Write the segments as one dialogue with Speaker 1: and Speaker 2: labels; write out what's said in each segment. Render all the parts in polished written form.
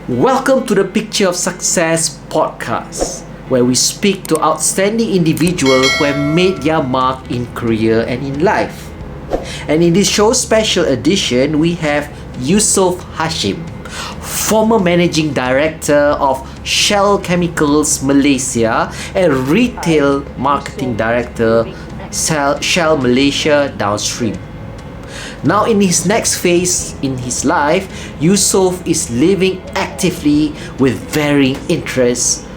Speaker 1: Welcome to the Picture of Success podcast, where we speak to outstanding individuals who have made their mark in career and in life. And in this show's special edition, we have Yusuf Hashim, former managing director of Shell Chemicals Malaysia and retail marketing director Shell Malaysia downstream. Now, in his next phase in his life, Yusuf is living actively with varying interests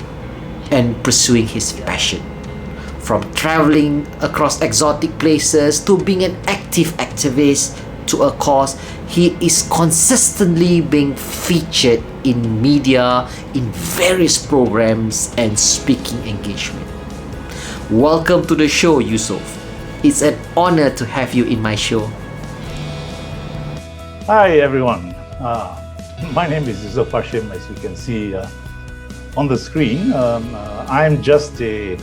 Speaker 1: and pursuing his passion. From traveling across exotic places to being an active activist to a cause, he is consistently being featured in media, in various programs and speaking engagement. Welcome to the show, Yusuf. It's an honor to have you in my show.
Speaker 2: Hi everyone, my name is Yusuf Hashim, as you can see on the screen. I'm just a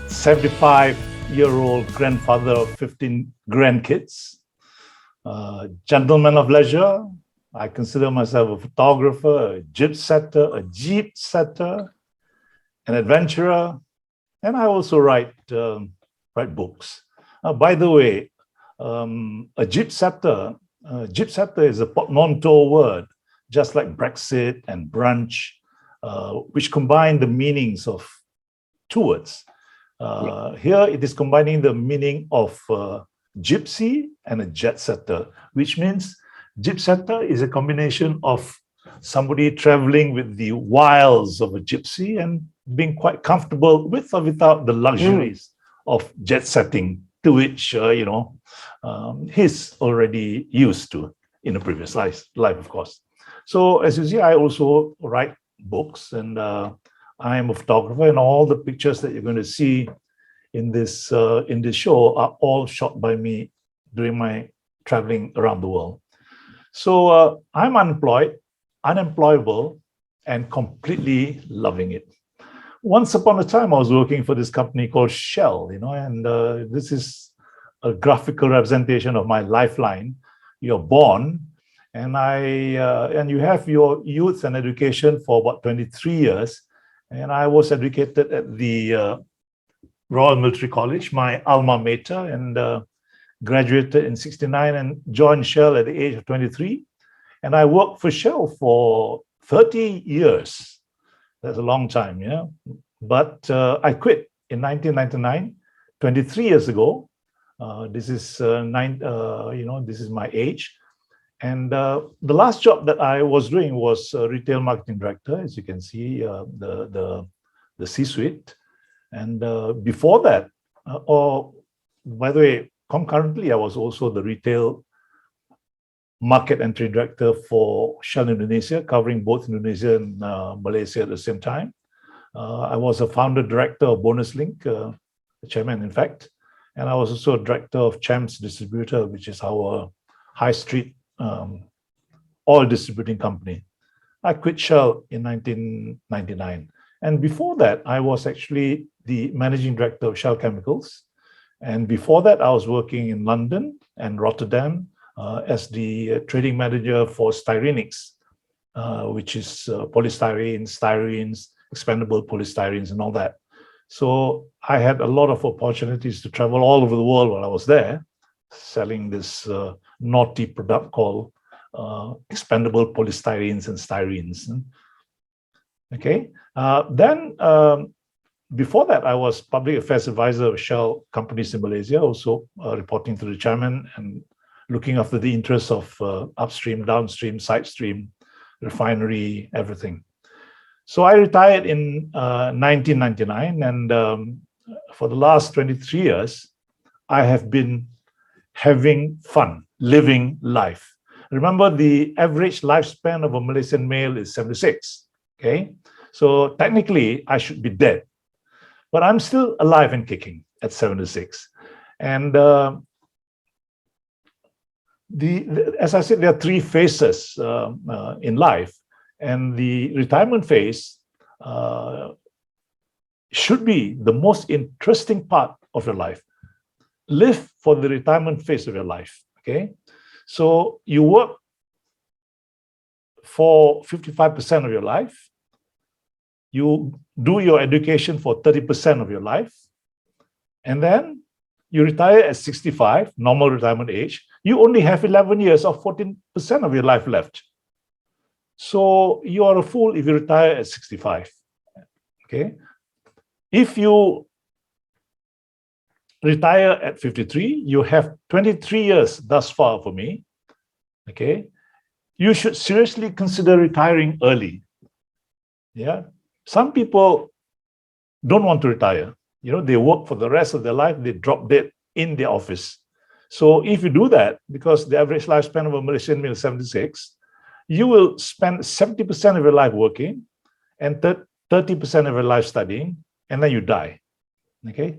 Speaker 2: 75-year-old grandfather of 15 grandkids, gentleman of leisure. I consider myself a photographer, a gypsetter, a jeep-setter, an adventurer, and I also write books. By the way, a gypsetter is a portmanteau word, just like Brexit and brunch, which combine the meanings of two words. Here it is combining the meaning of gypsy and a jet setter, which means gypsetter is a combination of somebody traveling with the wiles of a gypsy and being quite comfortable with or without the luxuries of jet setting, to which he's already used to in a previous life, of course. So as you see, I also write books, and I am a photographer, and all the pictures that you're going to see in this show are all shot by me during my traveling around the world. So I'm unemployed, unemployable, and completely loving it. Once upon a time, I was working for this company called Shell, and this is a graphical representation of my lifeline. You're born, and you have your youth and education for about 23 years. And I was educated at the Royal Military College, my alma mater, and graduated in '69 and joined Shell at the age of 23. And I worked for Shell for 30 years. That's a long time, But I quit in 1999, 23 years ago. This is this is my age. And the last job that I was doing was retail marketing director, as you can see, the C-suite. And before that, by the way, concurrently, I was also the retail market entry director for Shell Indonesia, covering both Indonesia and Malaysia at the same time. I was a founder director of Bonus Link, the chairman, in fact, and I was also a director of Champs Distributor, which is our high street oil distributing company. I quit Shell in 1999. And before that, I was actually the managing director of Shell Chemicals. And before that, I was working in London and Rotterdam as the trading manager for Styrenics, which is polystyrene, styrenes, expandable polystyrenes, and all that. So I had a lot of opportunities to travel all over the world while I was there, selling this naughty product called expandable polystyrenes and styrenes. Okay. Then before that, I was public affairs advisor of Shell companies in Malaysia, also reporting to the chairman and looking after the interests of upstream, downstream, side stream, refinery, everything. So I retired in 1999, and for the last 23 years, I have been having fun, living life. Remember, the average lifespan of a Malaysian male is 76, okay? So technically, I should be dead, but I'm still alive and kicking at 76. And as I said, there are three phases in life, and the retirement phase should be the most interesting part of your life. Live for the retirement phase of your life, okay? So you work for 55% of your life. You do your education for 30% of your life. And then you retire at 65, normal retirement age. You only have 11 years or 14% of your life left. So you are a fool if you retire at 65. Okay. If you retire at 53, you have 23 years thus far for me. Okay. You should seriously consider retiring early. Yeah. Some people don't want to retire. They work for the rest of their life, they drop dead in their office. So if you do that, because the average lifespan of a Malaysian male is 76, you will spend 70% of your life working and 30% of your life studying, and then you die. Okay.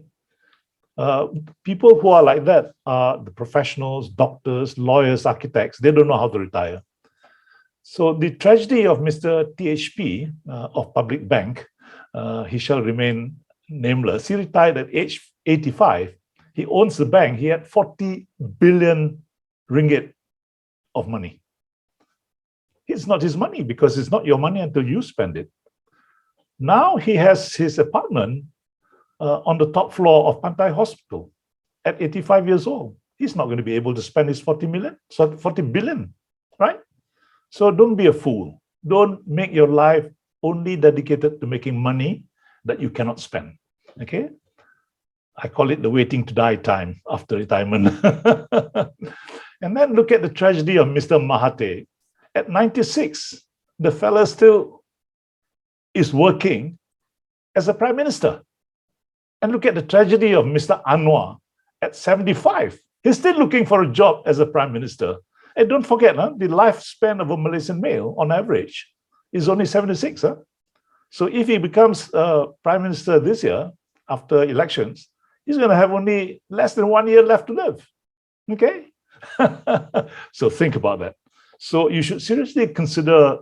Speaker 2: People who are like that are the professionals, doctors, lawyers, architects. They don't know how to retire. So the tragedy of Mr. THP of Public Bank, he shall remain nameless. He retired at age 85. He owns the bank. He had 40 billion ringgit of money. It's not his money because it's not your money until you spend it. Now he has his apartment on the top floor of Pantai Hospital at 85 years old. He's not going to be able to spend his 40 billion, right? So don't be a fool. Don't make your life only dedicated to making money that you cannot spend, okay? I call it the waiting to die time after retirement. And then look at the tragedy of Mr. Mahathir. At 96, the fella still is working as a prime minister. And look at the tragedy of Mr. Anwar. At 75, he's still looking for a job as a prime minister. And don't forget, the lifespan of a Malaysian male on average is only 76. So if he becomes prime minister this year, after elections, he's going to have only less than 1 year left to live. Okay? So think about that. So you should seriously consider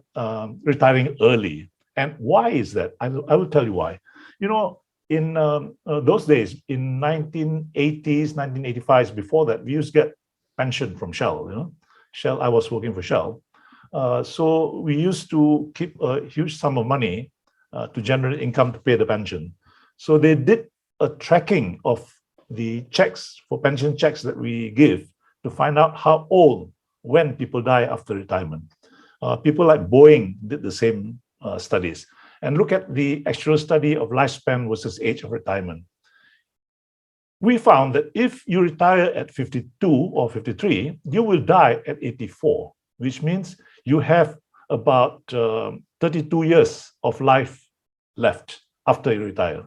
Speaker 2: retiring early. And why is that? I will tell you why. In those days, in 1980s, 1985s, before that, we used to get pension from Shell. Shell, I was working for Shell. So we used to keep a huge sum of money to generate income to pay the pension. So they did a tracking of the checks, for pension checks that we give, to find out how old, when people die after retirement. People like Boeing did the same studies. And look at the actual study of lifespan versus age of retirement. We found that if you retire at 52 or 53, you will die at 84, which means you have about 32 years of life left after you retire.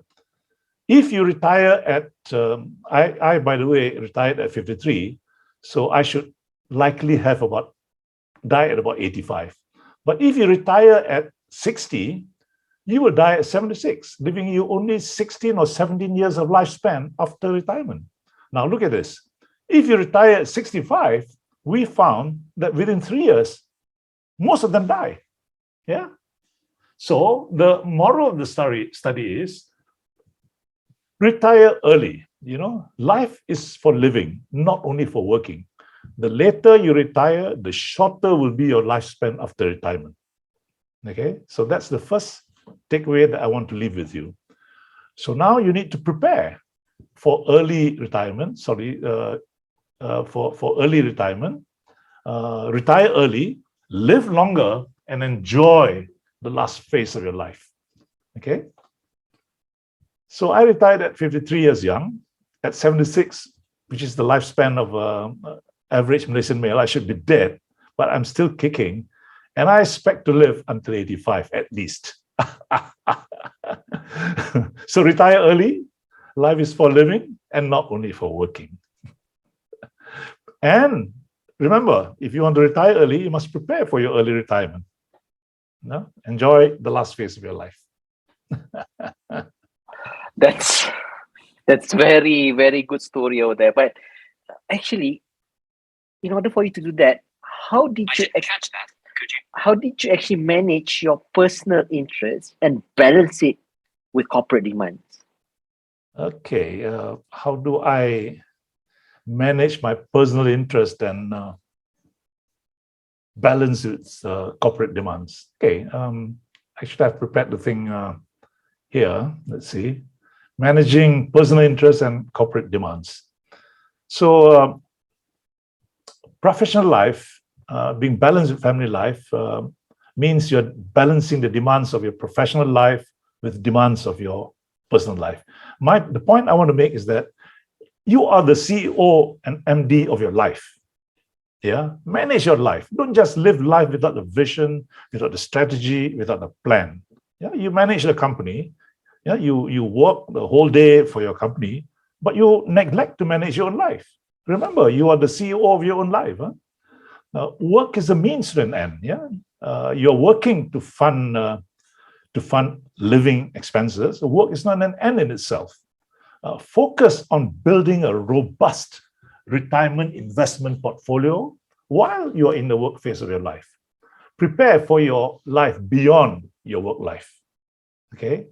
Speaker 2: If you retire at, I by the way, retired at 53, so I should likely have die at about 85. But if you retire at 60, you will die at 76, leaving you only 16 or 17 years of lifespan after retirement. Now look at this. If you retire at 65, we found that within 3 years, most of them die. Yeah. So the moral of the study is retire early. Life is for living, not only for working. The later you retire, the shorter will be your lifespan after retirement. Okay, so that's the first takeaway that I want to leave with you. So now you need to prepare for early retirement. For early retirement. Retire early, live longer, and enjoy the last phase of your life. Okay. So I retired at 53 years young. At 76, which is the lifespan of average Malaysian male, I should be dead, but I'm still kicking. And I expect to live until 85 at least. So retire early. Life is for living and not only for working. And remember, if you want to retire early, you must prepare for your early retirement. Enjoy the last phase of your life.
Speaker 3: That's very, very good story over there. But actually, in order for you to do that, how did you actually manage your personal interests and balance it with corporate demands?
Speaker 2: Okay, how do I manage my personal interest and balance its corporate demands. Okay, I should have prepared the thing here. Let's see. Managing personal interests and corporate demands. So professional life, being balanced with family life, means you're balancing the demands of your professional life with demands of your personal life. The point I want to make is that you are the CEO and MD of your life. Yeah, manage your life. Don't just live life without the vision, without the strategy, without the plan. Yeah, you manage the company. Yeah, you work the whole day for your company, but you neglect to manage your own life. Remember, you are the CEO of your own life. Huh? Work is a means to an end. Yeah, you're working to fund living expenses. Work is not an end in itself. Focus on building a robust retirement investment portfolio while you're in the work phase of your life. Prepare for your life beyond your work life. Okay,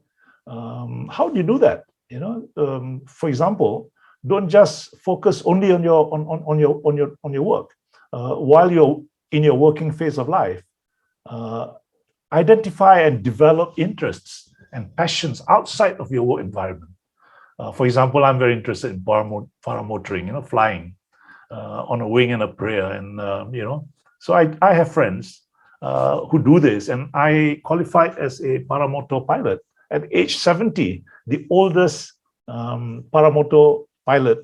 Speaker 2: how do you do that? For example, don't just focus only on your work. While you're in your working phase of life, identify and develop interests and passions outside of your work environment. For example, I'm very interested in paramotoring, flying on a wing and a prayer, and so I have friends who do this, and I qualified as a paramotor pilot at age 70, the oldest paramotor pilot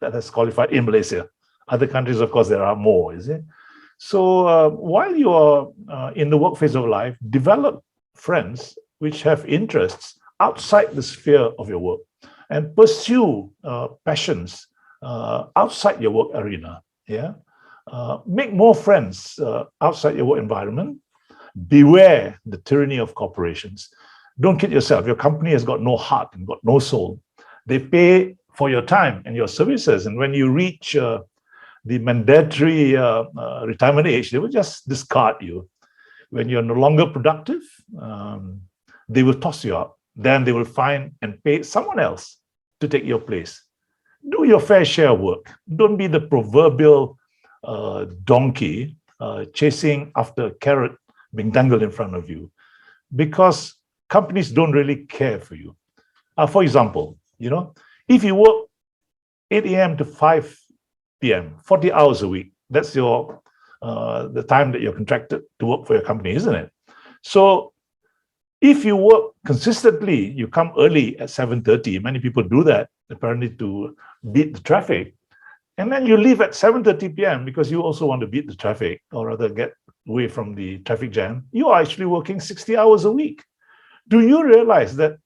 Speaker 2: that has qualified in Malaysia. Other countries, of course, there are more, is it? So while you are in the work phase of life, develop friends which have interests outside the sphere of your work, and pursue passions outside your work arena. Yeah, make more friends outside your work environment. Beware the tyranny of corporations. Don't kid yourself. Your company has got no heart and got no soul. They pay for your time and your services, and when you reach the mandatory retirement age, they will just discard you. When you're no longer productive, they will toss you out. Then they will find and pay someone else to take your place. Do your fair share of work. Don't be the proverbial donkey chasing after a carrot being dangled in front of you, because companies don't really care for you. For example, if you work 8 a.m. to 5 p.m., 40 hours a week, that's your the time that you're contracted to work for your company, isn't it? So if you work consistently, you come early at 7:30. Many people do that, apparently to beat the traffic. And then you leave at 7:30 p.m. because you also want to beat the traffic, or rather get away from the traffic jam. You are actually working 60 hours a week. Do you realize that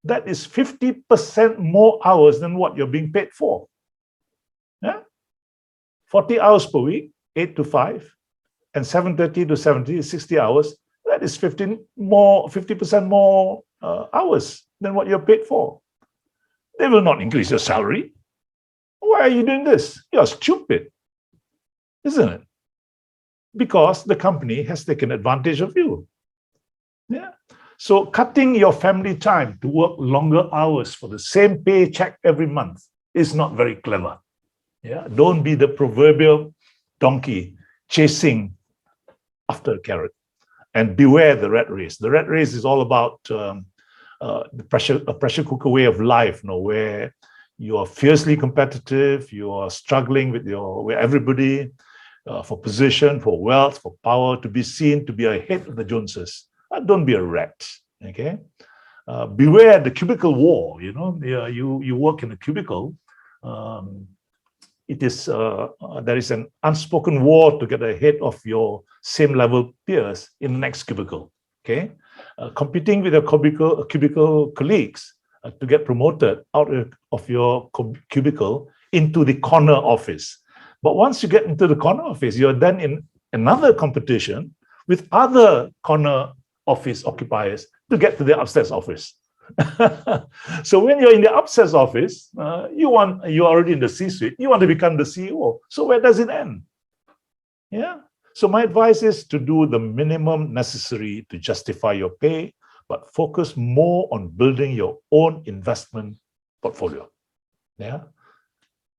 Speaker 2: that is 50% more hours than what you're being paid for? Yeah? 40 hours per week, 8 to 5, and 7:30 to 70 is 60 hours. That is 50% more hours than what you're paid for. They will not increase your salary. Why are you doing this? You're stupid, isn't it? Because the company has taken advantage of you. Yeah. So cutting your family time to work longer hours for the same paycheck every month is not very clever. Yeah. Don't be the proverbial donkey chasing after a carrot. And beware the rat race. The rat race is all about a pressure cooker way of life, where you are fiercely competitive, you are struggling with everybody for position, for wealth, for power, to be seen, to be ahead of the Joneses. Don't be a rat. Okay. Beware the cubicle war. You work in a cubicle. There is an unspoken war to get ahead of your same level peers in the next cubicle. Okay, competing with your cubicle colleagues to get promoted out of your cubicle into the corner office. But once you get into the corner office, you're then in another competition with other corner office occupiers to get to the upstairs office. So when you're in the upstairs you're already in the C-suite, you want to become the CEO. So where does it end? Yeah. So my advice is to do the minimum necessary to justify your pay, but focus more on building your own investment portfolio. Yeah.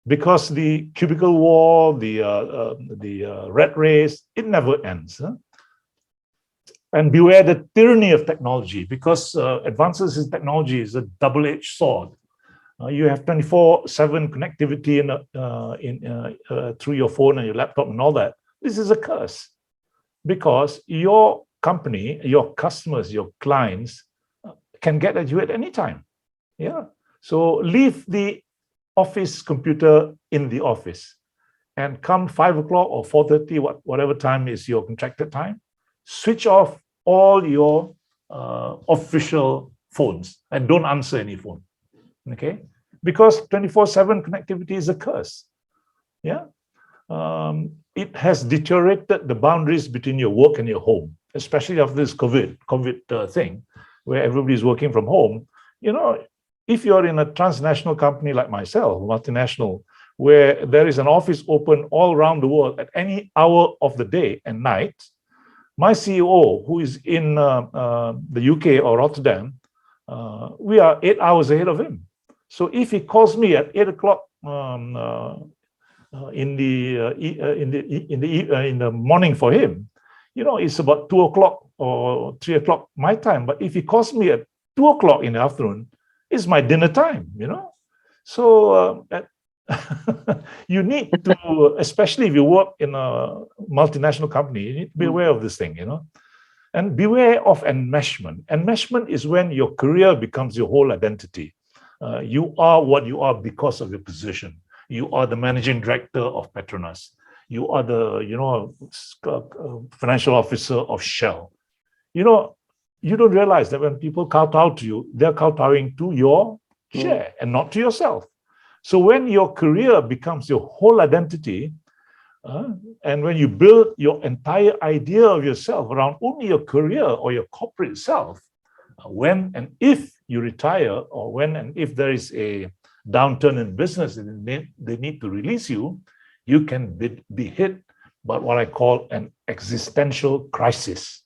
Speaker 2: because the cubicle war, the rat race, it never ends. Huh? And beware the tyranny of technology, because advances in technology is a double-edged sword. You have 24/7 connectivity through your phone and your laptop and all that. This is a curse, because your company, your customers, your clients can get at you at any time. Yeah. So leave the office computer in the office, and come 5 o'clock or 4:30, whatever time is your contracted time, switch off all your official phones and don't answer any phone. Okay, because 24/7 connectivity is a curse. Yeah, it has deteriorated the boundaries between your work and your home, especially after this COVID thing, where everybody is working from home. You know, if you're in a transnational company like myself, multinational, where there is an office open all around the world at any hour of the day and night, my CEO, who is in the UK or Rotterdam, we are 8 hours ahead of him. So if he calls me at 8 o'clock in the morning for him, you know, it's about 2 o'clock or 3 o'clock my time. But if he calls me at 2 o'clock in the afternoon, it's my dinner time, you know. So you need to, especially if you work in a multinational company, you need to be aware of this thing, you know. And beware of enmeshment. Enmeshment is when your career becomes your whole identity. You are what you are because of your position. You are the managing director of Petronas. You are the, you know, financial officer of Shell. You know, you don't realize that when people kowtow to you, they're kowtowing to your share and not to yourself. So when your career becomes your whole identity, and when you build your entire idea of yourself around only your career or your corporate self, when and if you retire, or when and if there is a downturn in business and they need to release you, you can be hit by what I call an existential crisis.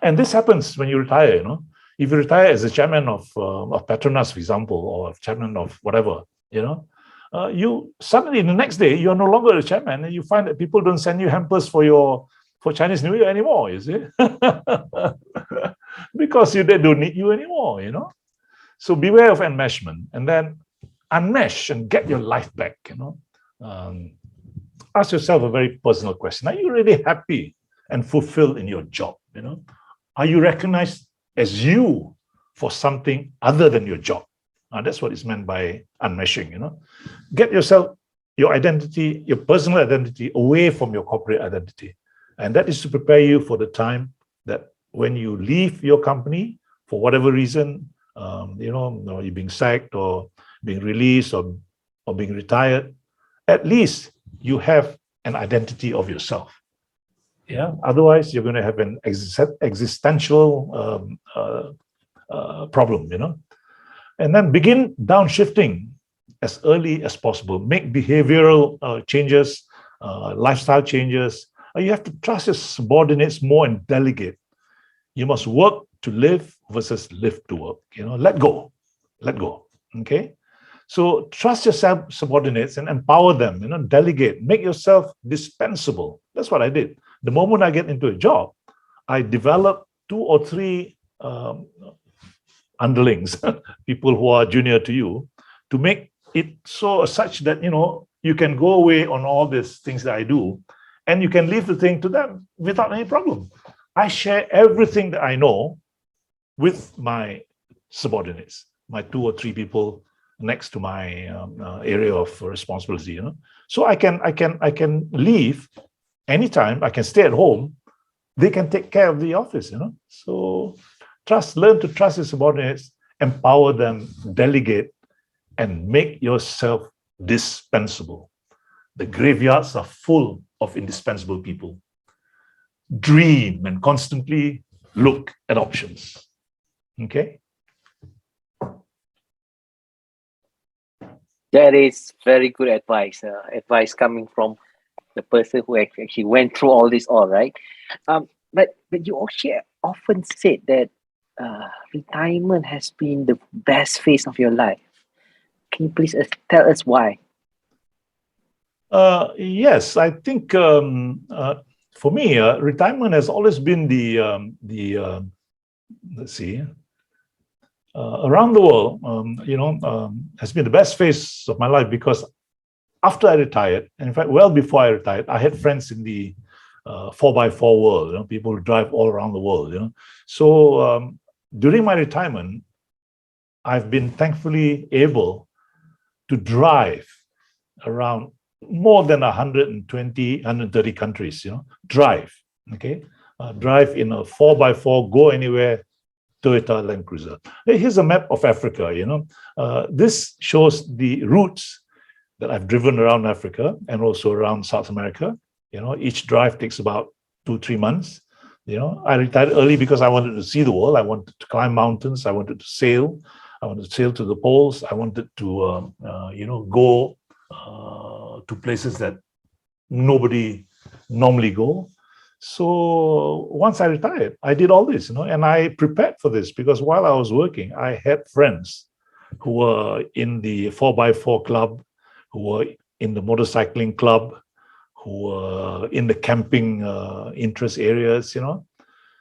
Speaker 2: And this happens when you retire, you know. If you retire as a chairman of Petronas, for example, or chairman of whatever, you know, you suddenly the next day you're no longer a chairman, and you find that people don't send you hampers for Chinese New Year anymore, you see, because they don't need you anymore, you know. So beware of enmeshment, and then unmesh and get your life back, you know. Ask yourself a very personal question: are you really happy and fulfilled in your job? You know, are you recognized as you for something other than your job? That's what is meant by unmeshing, you know. Get yourself, your identity, your personal identity away from your corporate identity. And that is to prepare you for the time that when you leave your company, for whatever reason, you know, you're being sacked or being released or being retired, at least you have an identity of yourself. Yeah. Otherwise, you're going to have an existential problem, you know. And then begin downshifting as early as possible. Make behavioral changes, lifestyle changes. You have to trust your subordinates more and delegate. You must work to live versus live to work. You know, let go. Okay. So trust your subordinates and empower them. You know, delegate. Make yourself dispensable. That's what I did. The moment I get into a job, I develop 2 or 3 underlings, people who are junior to you, to make it so such that, you know, you can go away on all these things that I do, and you can leave the thing to them without any problem. I share everything that I know with my subordinates, my 2 or 3 people next to my area of responsibility, you know. So I can leave anytime. I can stay at home. They can take care of the office, you know. So learn to trust your subordinates, empower them, delegate, and make yourself dispensable. The graveyards are full of indispensable people. Dream and constantly look at options. Okay?
Speaker 3: That is very good advice. Advice coming from the person who actually went through all this, right? But you also often said that retirement has been the best phase of your life. Can you please tell us why?
Speaker 2: Yes, I think for me, retirement has always been let's see, around the world, has been the best phase of my life because after I retired, and in fact, well before I retired, I had friends in the 4x4 world, people who drive all around the world. So during my retirement, I've been thankfully able to drive around more than 120, 130 countries, drive, okay? Drive in a 4x4, go anywhere, Toyota Land Cruiser. Here's a map of Africa, this shows the routes that I've driven around Africa and also around South America. Each drive takes about 2-3 months. I retired early because I wanted to see the world. I wanted to climb mountains. I wanted to sail. I wanted to sail to the poles. I wanted to, go to places that nobody normally go. So once I retired, I did all this, and I prepared for this because while I was working, I had friends who were in the 4x4 club, who were in the motorcycling club, who were in the camping interest areas,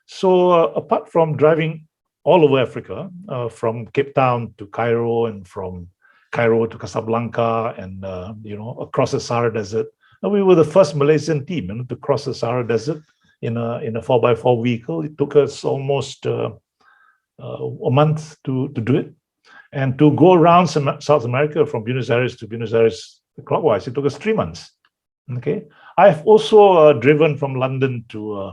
Speaker 2: So apart from driving all over Africa, from Cape Town to Cairo and from Cairo to Casablanca and, across the Sahara Desert, we were the first Malaysian team to cross the Sahara Desert in a 4x4 vehicle. It took us almost a month to do it. And to go around South America from Buenos Aires to Buenos Aires clockwise, it took us 3 months. Okay. I've also driven from London to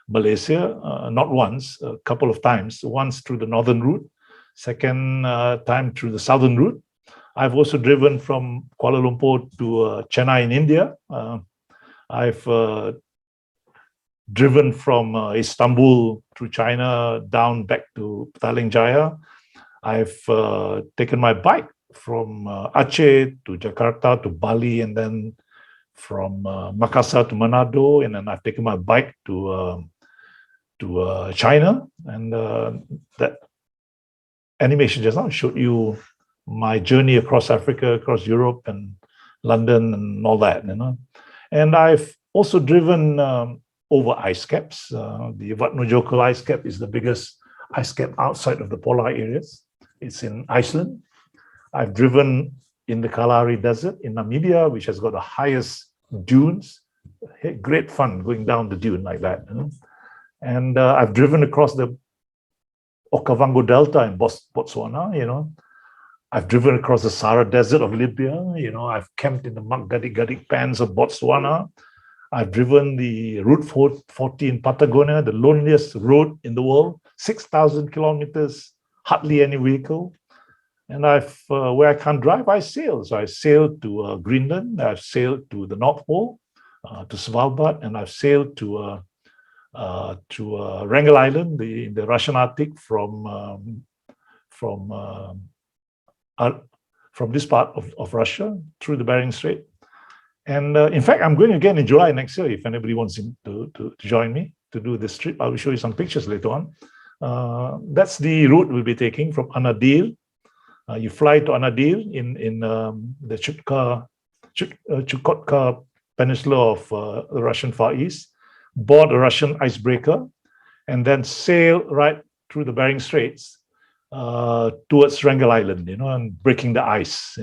Speaker 2: Malaysia, not once, a couple of times. Once through the northern route, second time through the southern route. I've also driven from Kuala Lumpur to Chennai in India. I've driven from Istanbul through China down back to Petaling Jaya. I've taken my bike from Aceh to Jakarta to Bali, and then from Makassar to Manado, and then I've taken my bike to China. And that animation just now showed you my journey across Africa, across Europe and London and all that, And I've also driven over ice caps. The Vatnajökull ice cap is the biggest ice cap outside of the polar areas. It's in Iceland. I've driven in the Kalahari Desert in Namibia, which has got the highest dunes. Great fun going down the dune like that. And I've driven across the Okavango Delta in Botswana, I've driven across the Sahara Desert of Libya, I've camped in the Gadik Pans of Botswana. I've driven the Route 40 in Patagonia, the loneliest road in the world, 6,000 kilometers, hardly any vehicle. And where I can't drive, I sail. So I sailed to Greenland, I've sailed to the North Pole, to Svalbard, and I've sailed to Wrangel Island, in the Russian Arctic from this part of Russia through the Bering Strait. And in fact, I'm going again in July next year. If anybody wants to join me to do this trip, I will show you some pictures later on. That's the route we'll be taking from Anadil. You fly to Anadil in the Chukotka Peninsula of the Russian Far East, board a Russian icebreaker, and then sail right through the Bering Straits towards Wrangel Island, and breaking the ice,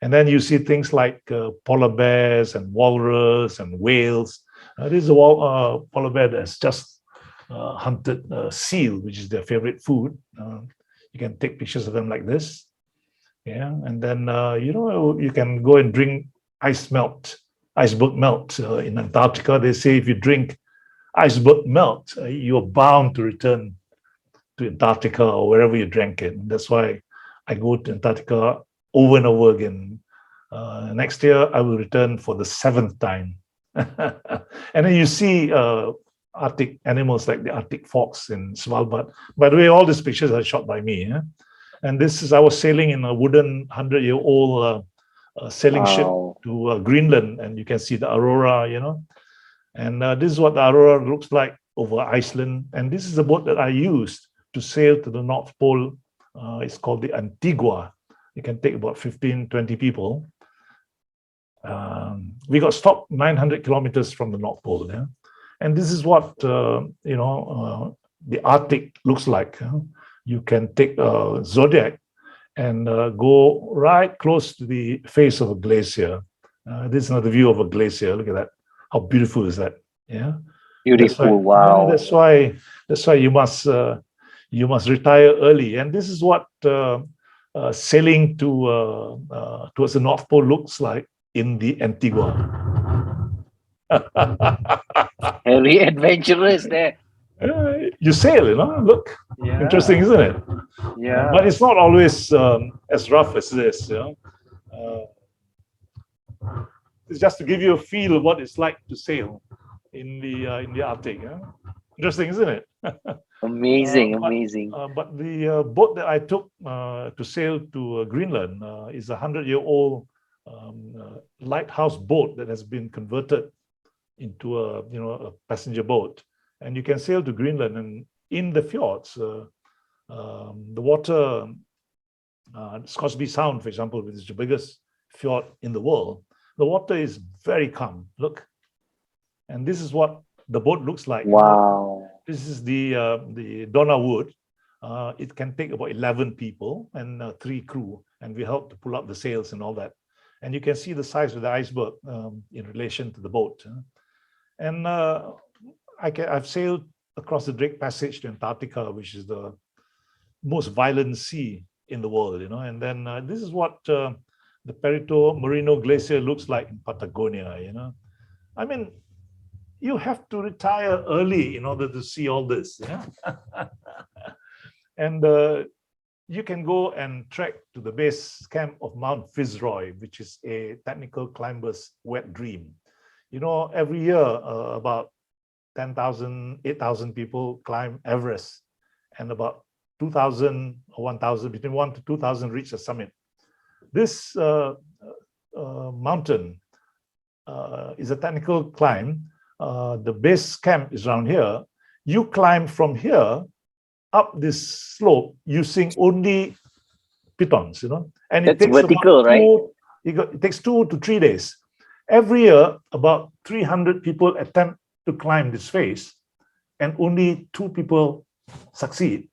Speaker 2: And then you see things like polar bears and walrus and whales. This is a polar bear that's just hunted seal, which is their favorite food. You can take pictures of them like this. Yeah, and then, you can go and drink iceberg melt. In Antarctica, they say if you drink iceberg melt, you're bound to return to Antarctica or wherever you drank it. And that's why I go to Antarctica over and over again. Next year, I will return for the 7th time. And then you see Arctic animals like the Arctic fox in Svalbard. By the way, all these pictures are shot by me. And I was sailing in a wooden 100-year-old sailing ship to Greenland, and you can see the aurora, And this is what the aurora looks like over Iceland. And this is the boat that I used to sail to the North Pole. It's called the Antigua. It can take about 15, 20 people. We got stopped 900 kilometers from the North Pole. Yeah? And this is what, the Arctic looks like. You can take a Zodiac and go right close to the face of a glacier. This is another view of a glacier. Look at that. How beautiful is that? Yeah.
Speaker 3: Beautiful. Wow.
Speaker 2: That's why you must retire early. And this is what sailing towards the North Pole looks like in the Antigua.
Speaker 3: Very adventurous there.
Speaker 2: You sail, look.
Speaker 3: Yeah.
Speaker 2: Interesting, isn't it?
Speaker 3: Yeah.
Speaker 2: But it's not always as rough as this. It's just to give you a feel of what it's like to sail in the Arctic. Yeah? Interesting, isn't it?
Speaker 3: Amazing.
Speaker 2: But the boat that I took to sail to Greenland is a 100-year-old lighthouse boat that has been converted into a passenger boat, and you can sail to Greenland. And in the fjords, the water, Scoresby Sound, for example, which is the biggest fjord in the world, the water is very calm. Look, and this is what the boat looks like.
Speaker 3: Wow.
Speaker 2: This is the Donna Wood. It can take about 11 people and 3 crew, and we help to pull up the sails and all that. And you can see the size of the iceberg in relation to the boat. And I've sailed across the Drake Passage to Antarctica, which is the most violent sea in the world, And then this is what the Perito Moreno Glacier looks like in Patagonia, I mean, you have to retire early in order to see all this. Yeah? And you can go and trek to the base camp of Mount Fitzroy, which is a technical climber's wet dream. Every year about 10,000, 8,000 people climb Everest, and about 2,000 or 1,000, between 1,000 to 2,000 reach the summit. This mountain is a technical climb. The base camp is around here. You climb from here up this slope using only pitons, And
Speaker 3: That's vertical, right?
Speaker 2: It takes 2 to 3 days. Every year, about 300 people attempt to climb this face, and only 2 people succeed,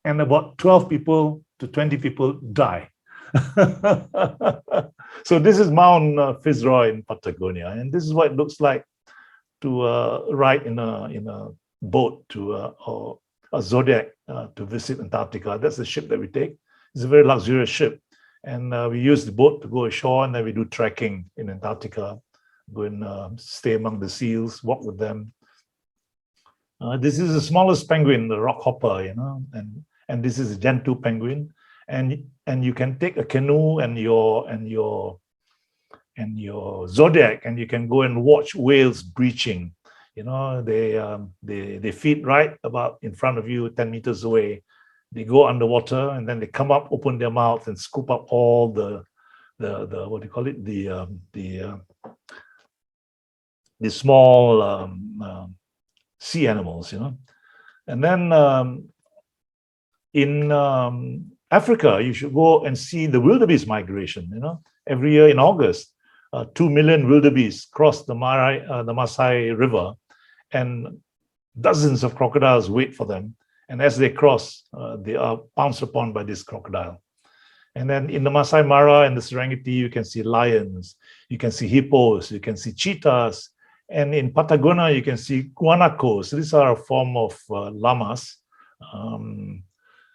Speaker 2: and about 12 people to 20 people die. So this is Mount Fitzroy in Patagonia, and this is what it looks like to ride in a boat or a Zodiac to visit Antarctica. That's the ship that we take. It's a very luxurious ship, and we use the boat to go ashore, and then we do trekking in Antarctica, go and stay among the seals, walk with them. This is the smallest penguin, the rockhopper, and this is a Gentoo penguin, and you can take a canoe and your Zodiac, and you can go and watch whales breaching. They feed right about in front of you, 10 meters away. They go underwater, and then they come up, open their mouth, and scoop up all the what do you call it? The small sea animals, And then in Africa, you should go and see the wildebeest migration. Every year in August, 2 million wildebeest cross the Masai River, and dozens of crocodiles wait for them. And as they cross, they are pounced upon by this crocodile. And then in the Masai Mara and the Serengeti, you can see lions, you can see hippos, you can see cheetahs. And in Patagonia, you can see guanacos. These are a form of llamas.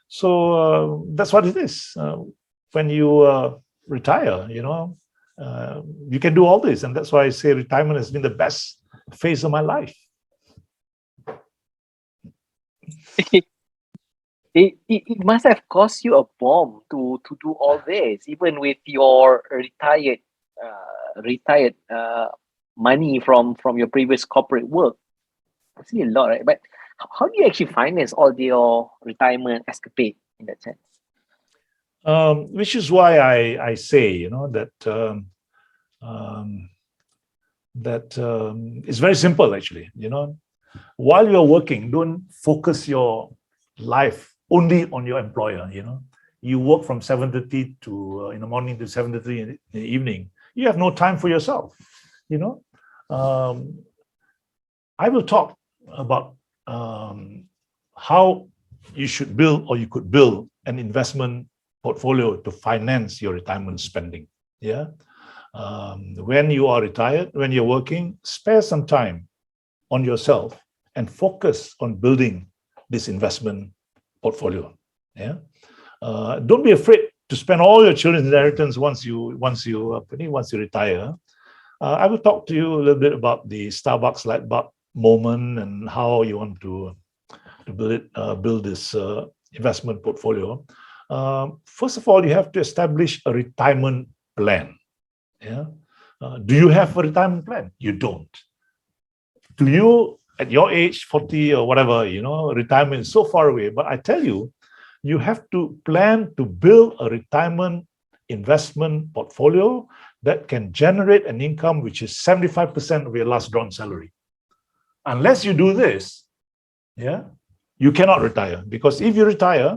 Speaker 2: So that's what it is. When you retire, you can do all this. And that's why I say retirement has been the best phase of my life.
Speaker 3: It must have cost you a bomb to do all this, even with your retired money from your previous corporate work. It's a lot, right? But how do you actually finance all your retirement escapade in that sense?
Speaker 2: Which is why I say, that it's very simple, actually. While you're working, don't focus your life only on your employer. You work from 7:30 in the morning to 7:30 in the evening. you have no time for yourself. You know, I will talk about how you should build, or you could build, an investment portfolio to finance your retirement spending. Yeah. When you are retired, when you're working, spare some time on yourself and focus on building this investment portfolio. Yeah. Don't be afraid to spend all your children's inheritance once you retire. I will talk to you a little bit about the Starbucks light bulb moment and how you want to build this investment portfolio. First of all, you have to establish a retirement plan. Yeah. Do you have a retirement plan? You don't. To you, at your age, 40 or whatever, retirement is so far away. But I tell you, you have to plan to build a retirement investment portfolio that can generate an income which is 75% of your last drawn salary. Unless you do this, yeah, you cannot retire. Because if you retire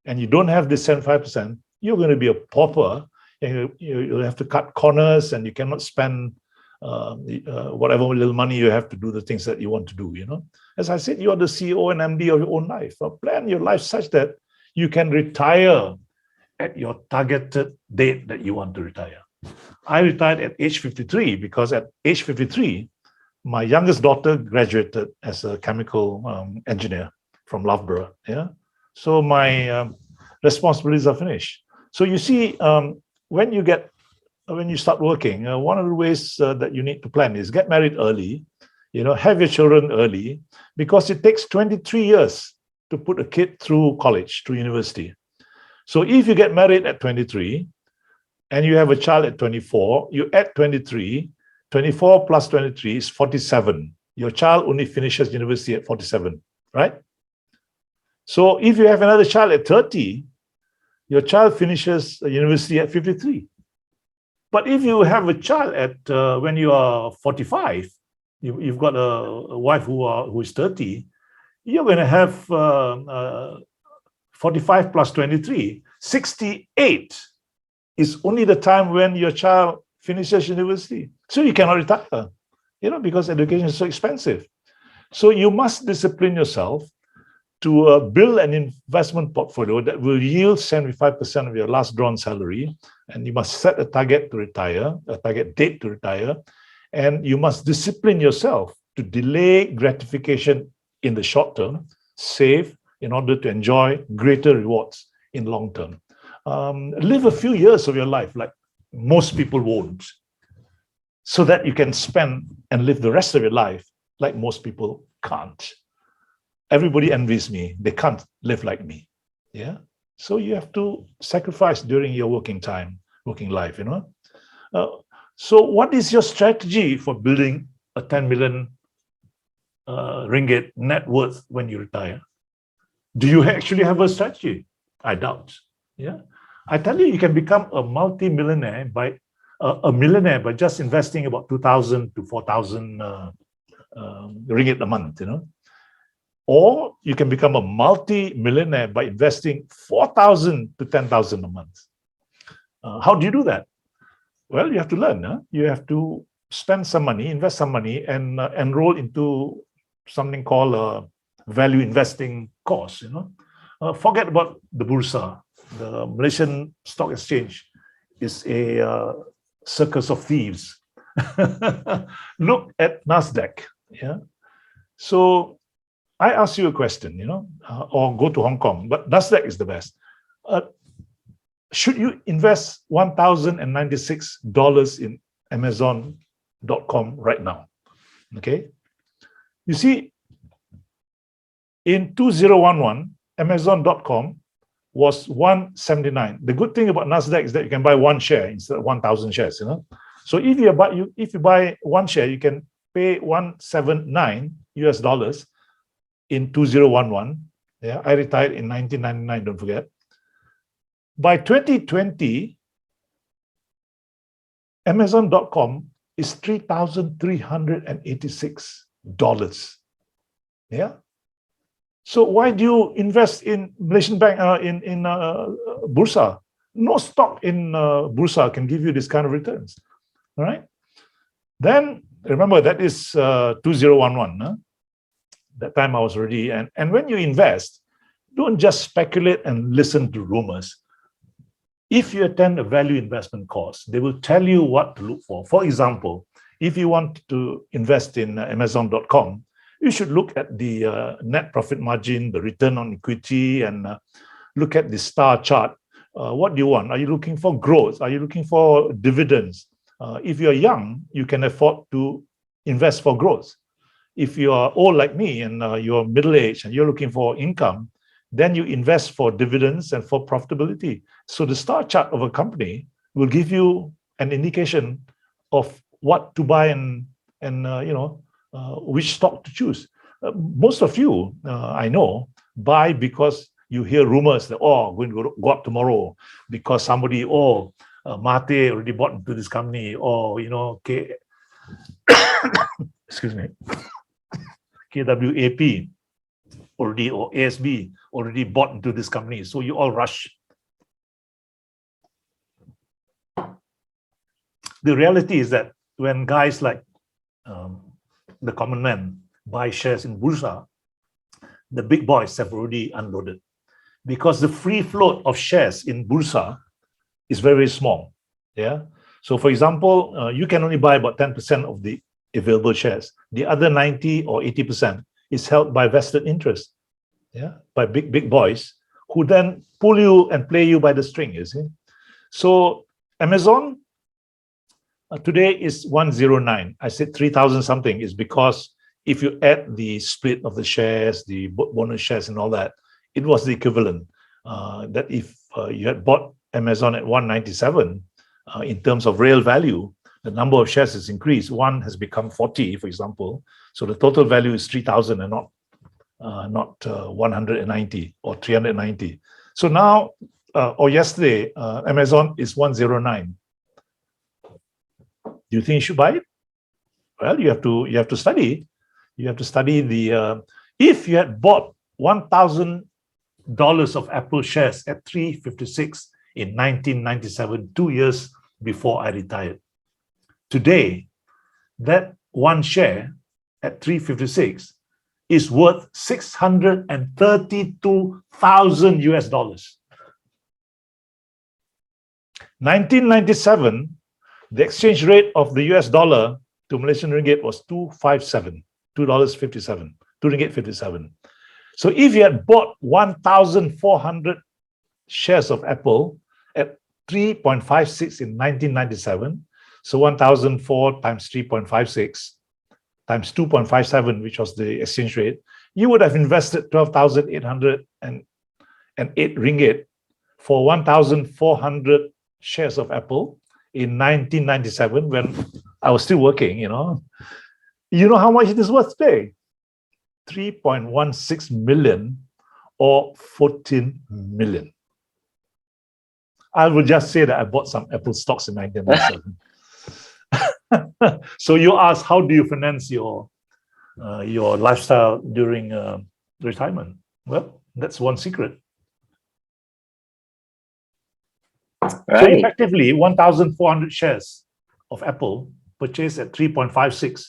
Speaker 2: and you don't have this 75%, you're going to be a pauper. And you'll have to cut corners, and you cannot spend whatever little money you have to do the things that you want to do. As I said, you are the CEO and MD of your own life. Plan your life such that you can retire at your targeted date that you want to retire. I retired at age 53 because at age 53, my youngest daughter graduated as a chemical engineer from Loughborough. Yeah, so my responsibilities are finished. So you see, when you start working, one of the ways that you need to plan is get married early, have your children early, because it takes 23 years to put a kid through college, through university. So if you get married at 23 and you have a child at 24, you add 23, 24 plus 23 is 47. Your child only finishes university at 47, right? So if you have another child at 30, your child finishes university at 53. But if you have a child at when you are 45, you've got a wife who is 30, you're going to have 45 plus 23, 68 is only the time when your child finishes university. So you cannot retire, because education is so expensive. So you must discipline yourself to build an investment portfolio that will yield 75% of your last drawn salary. And you must set a target to retire, a target date to retire. And you must discipline yourself to delay gratification in the short term, save in order to enjoy greater rewards in long term. Live a few years of your life like most people won't, so that you can spend and live the rest of your life like most people can't. Everybody envies me. They can't live like me. Yeah. So you have to sacrifice during your working life, So what is your strategy for building a 10 million ringgit net worth when you retire? Do you actually have a strategy? I doubt. Yeah. I tell you, you can become a multi-millionaire by a millionaire by just investing about 2,000 to 4,000 ringgit a month, Or you can become a multi-millionaire by investing 4,000 to 10,000 a month. How do you do that? Well, you have to learn. You have to spend some money, invest some money, and enroll into something called a value investing course. Forget about the Bursa. The Malaysian Stock Exchange is a circus of thieves. Look at Nasdaq. Yeah. So I ask you a question, or go to Hong Kong, but Nasdaq is the best. Should you invest $1,096 in Amazon.com right now? Okay. You see, in 2011, Amazon.com was 179. The good thing about Nasdaq is that you can buy one share instead of 1,000 shares. So if you buy one share, you can pay $179 in 2011. Yeah, I retired in 1999. Don't forget. By 2020, Amazon.com is $3,386. Yeah. So why do you invest in Malaysian bank Bursa? No stock in Bursa can give you this kind of returns. All right. Then remember that is 2011. Huh? That time I was already, and when you invest, don't just speculate and listen to rumors. If you attend a value investment course, they will tell you what to look for. For example, if you want to invest in Amazon.com, you should look at the net profit margin, the return on equity, and look at the star chart. What do you want? Are you looking for growth? Are you looking for dividends? If you're young, you can afford to invest for growth. If you are old like me and you're middle-aged and you're looking for income, then you invest for dividends and for profitability. So the star chart of a company will give you an indication of what to buy and which stock to choose. Most of you, I know, buy because you hear rumors that, going to go up tomorrow because somebody, Mate already bought into this company, or, excuse me, KWAP already, or ASB already bought into this company. So you all rush. The reality is that when guys like the common man buy shares in Bursa, the big boys have already unloaded, because the free float of shares in Bursa is very, very small. Yeah. So for example, you can only buy about 10% of the available shares. The other 90 or 80% is held by vested interest. Yeah, by big boys who then pull you and play you by the string, you see. So Amazon today is 109. I said 3,000 something is because if you add the split of the shares, the bonus shares and all that, it was the equivalent. That if you had bought Amazon at 197, in terms of real value, the number of shares has increased. One has become 40, for example. So the total value is 3,000 and not 190 or 390. So now, or yesterday, Amazon is 109. Do you think you should buy it? Well, you have to study. You have to study the. If you had bought $1,000 of Apple shares at 356 in 1997, 2 years before I retired, today, that one share at 356 is worth 632,000 US dollars. 1997, the exchange rate of the US dollar to Malaysian ringgit was 257, $2.57, 2 ringgit 57. So if you had bought 1,400 shares of Apple at 3.56 in 1997, so 1,004 times 3.56 times 2.57, which was the exchange rate, you would have invested 12,808 ringgit for 1,400 shares of Apple in 1997 when I was still working, You know how much it is worth today? 3.16 million or 14 million. I will just say that I bought some Apple stocks in 1997. So you ask, how do you finance your lifestyle during retirement? Well, that's one secret. Right. So effectively, 1,400 shares of Apple purchased at 3.56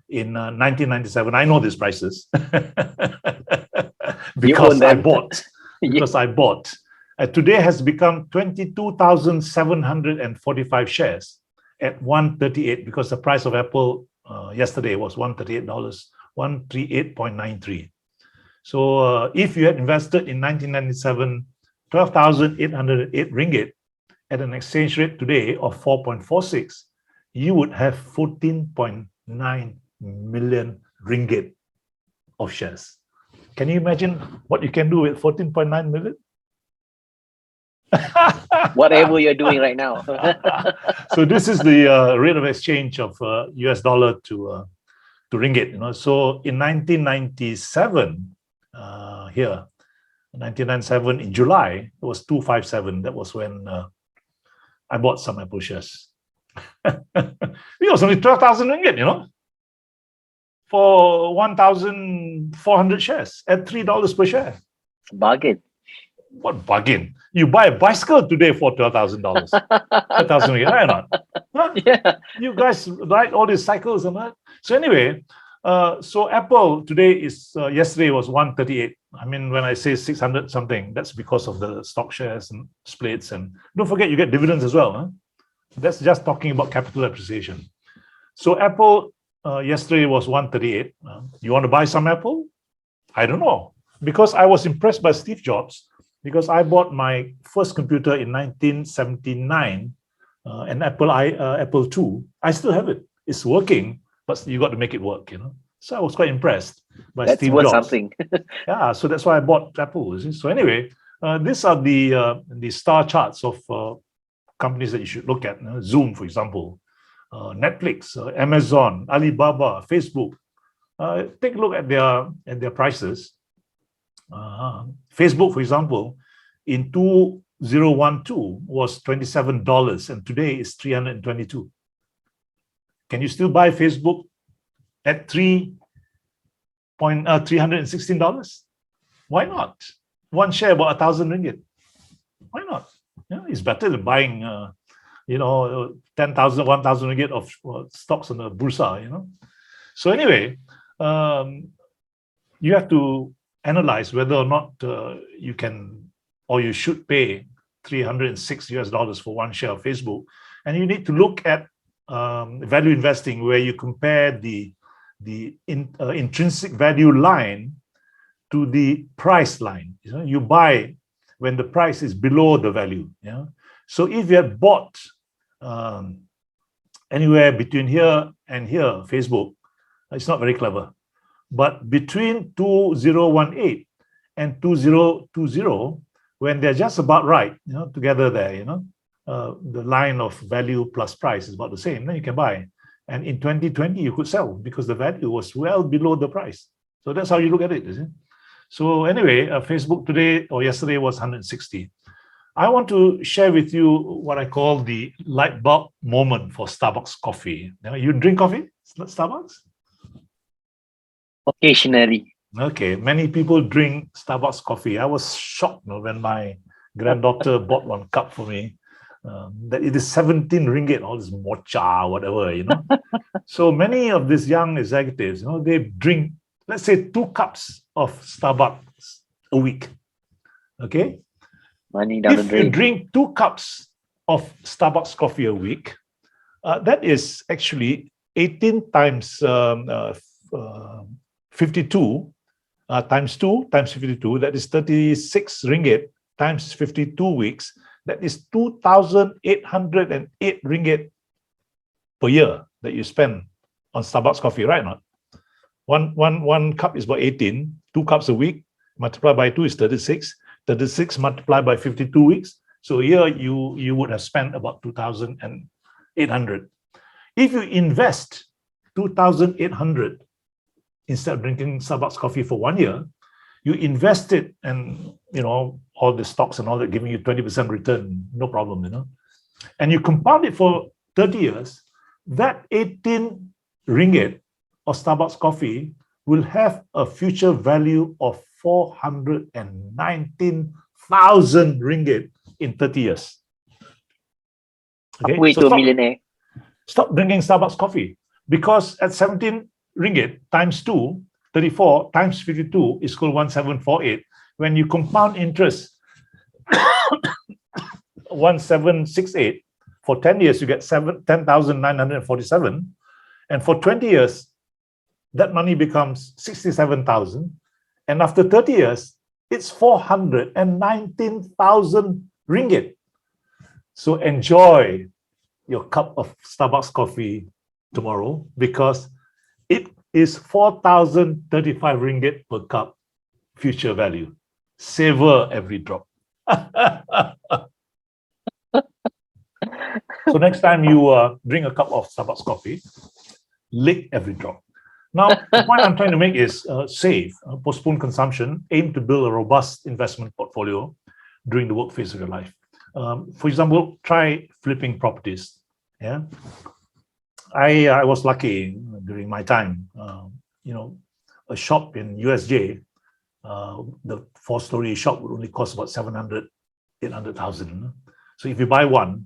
Speaker 2: in 1997. I know these prices because I bought. Because I bought. Today has become 22,745 shares at 138, because the price of Apple yesterday was $138, 138.93. So if you had invested in 1997, 12,808 ringgit at an exchange rate today of 4.46, you would have 14.9 million ringgit of shares. Can you imagine what you can do with 14.9 million?
Speaker 3: Whatever you're doing right now.
Speaker 2: So this is the rate of exchange of US dollar to ringgit. So in 1997, 1997 in July, it was 257. That was when I bought some Apple shares. It was only 12,000 ringgit, for 1,400 shares at $3 per share.
Speaker 3: Bargain.
Speaker 2: What bargain? You buy a bicycle today for $12,000. 12,000 ringgit, right or not? Huh?
Speaker 3: Yeah.
Speaker 2: You guys ride all these cycles and that. So anyway, so Apple today is, yesterday was 138. I mean, when I say 600 something, that's because of the stock shares and splits. And don't forget, you get dividends as well. Huh? That's just talking about capital appreciation. So Apple yesterday was 138. You want to buy some Apple? I don't know. Because I was impressed by Steve Jobs, because I bought my first computer in 1979, an Apple II. I still have it. It's working, but you got to make it work, So I was quite impressed by
Speaker 3: That's
Speaker 2: Steve
Speaker 3: worth
Speaker 2: Jobs.
Speaker 3: something.
Speaker 2: Yeah, so that's why I bought Apple. So anyway, these are the star charts of companies that you should look at. Zoom, for example, Netflix, Amazon, Alibaba, Facebook. Take a look at their prices. Facebook, for example, in 2012 was $27, and today is $322. Can you still buy Facebook at $316? Why not? One share about 1,000 ringgit. Why not? It's better than buying 10,000, 1,000 ringgit of stocks on the bursa. So anyway, you have to analyze whether or not you can or you should pay $306 for one share of Facebook. And you need to look at value investing, where you compare the intrinsic value line to the price line. You buy when the price is below the value. So if you had bought anywhere between here and here, Facebook, it's not very clever. But between 2018 and 2020, when they're just about right, together there, the line of value plus price is about the same, then you can buy. And in 2020, you could sell because the value was well below the price. So that's how you look at it, is it? So anyway, Facebook today or yesterday was 160. I want to share with you what I call the light bulb moment for Starbucks coffee. You drink coffee, Starbucks?
Speaker 3: Occasionally.
Speaker 2: Okay, many people drink Starbucks coffee. I was shocked when my granddaughter bought one cup for me. That it is 17 ringgit, all this mocha, whatever, So many of these young executives, they drink, let's say, 2 cups of Starbucks a week. Okay?
Speaker 3: Money down the
Speaker 2: If
Speaker 3: drain.
Speaker 2: you drink 2 cups of Starbucks coffee a week, that is actually 18 times 52 times 2 times 52, that is 36 ringgit times 52 weeks. That is 2,808 ringgit per year that you spend on Starbucks coffee, right? Not one cup is about 18. 2 cups a week multiplied by 2 is 36. 36 multiplied by 52 weeks. So here you would have spent about 2,800. If you invest 2,800 instead of drinking Starbucks coffee for 1 year, you invest it and all the stocks and all that giving you 20% return, no problem, and you compound it for 30 years, that 18 ringgit of Starbucks coffee will have a future value of 419,000 ringgit in 30 years. Okay,
Speaker 3: Halfway to a millionaire.
Speaker 2: Stop drinking Starbucks coffee, because at 17 ringgit times 2, 34 times 52 is equal 1748. When you compound interest 1768 for 10 years, you get 10,947, and for 20 years that money becomes 67,000, and after 30 years it's 419,000 ringgit. So enjoy your cup of Starbucks coffee tomorrow, because it is 4,035 ringgit per cup future value. Savor every drop. So next time you drink a cup of Starbucks coffee, lick every drop. Now, the point I'm trying to make is save, postpone consumption, aim to build a robust investment portfolio during the work phase of your life. For example, try flipping properties. Yeah, I was lucky during my time. A shop in USJ the 4-story shop would only cost about 700, 800,000. So if you buy one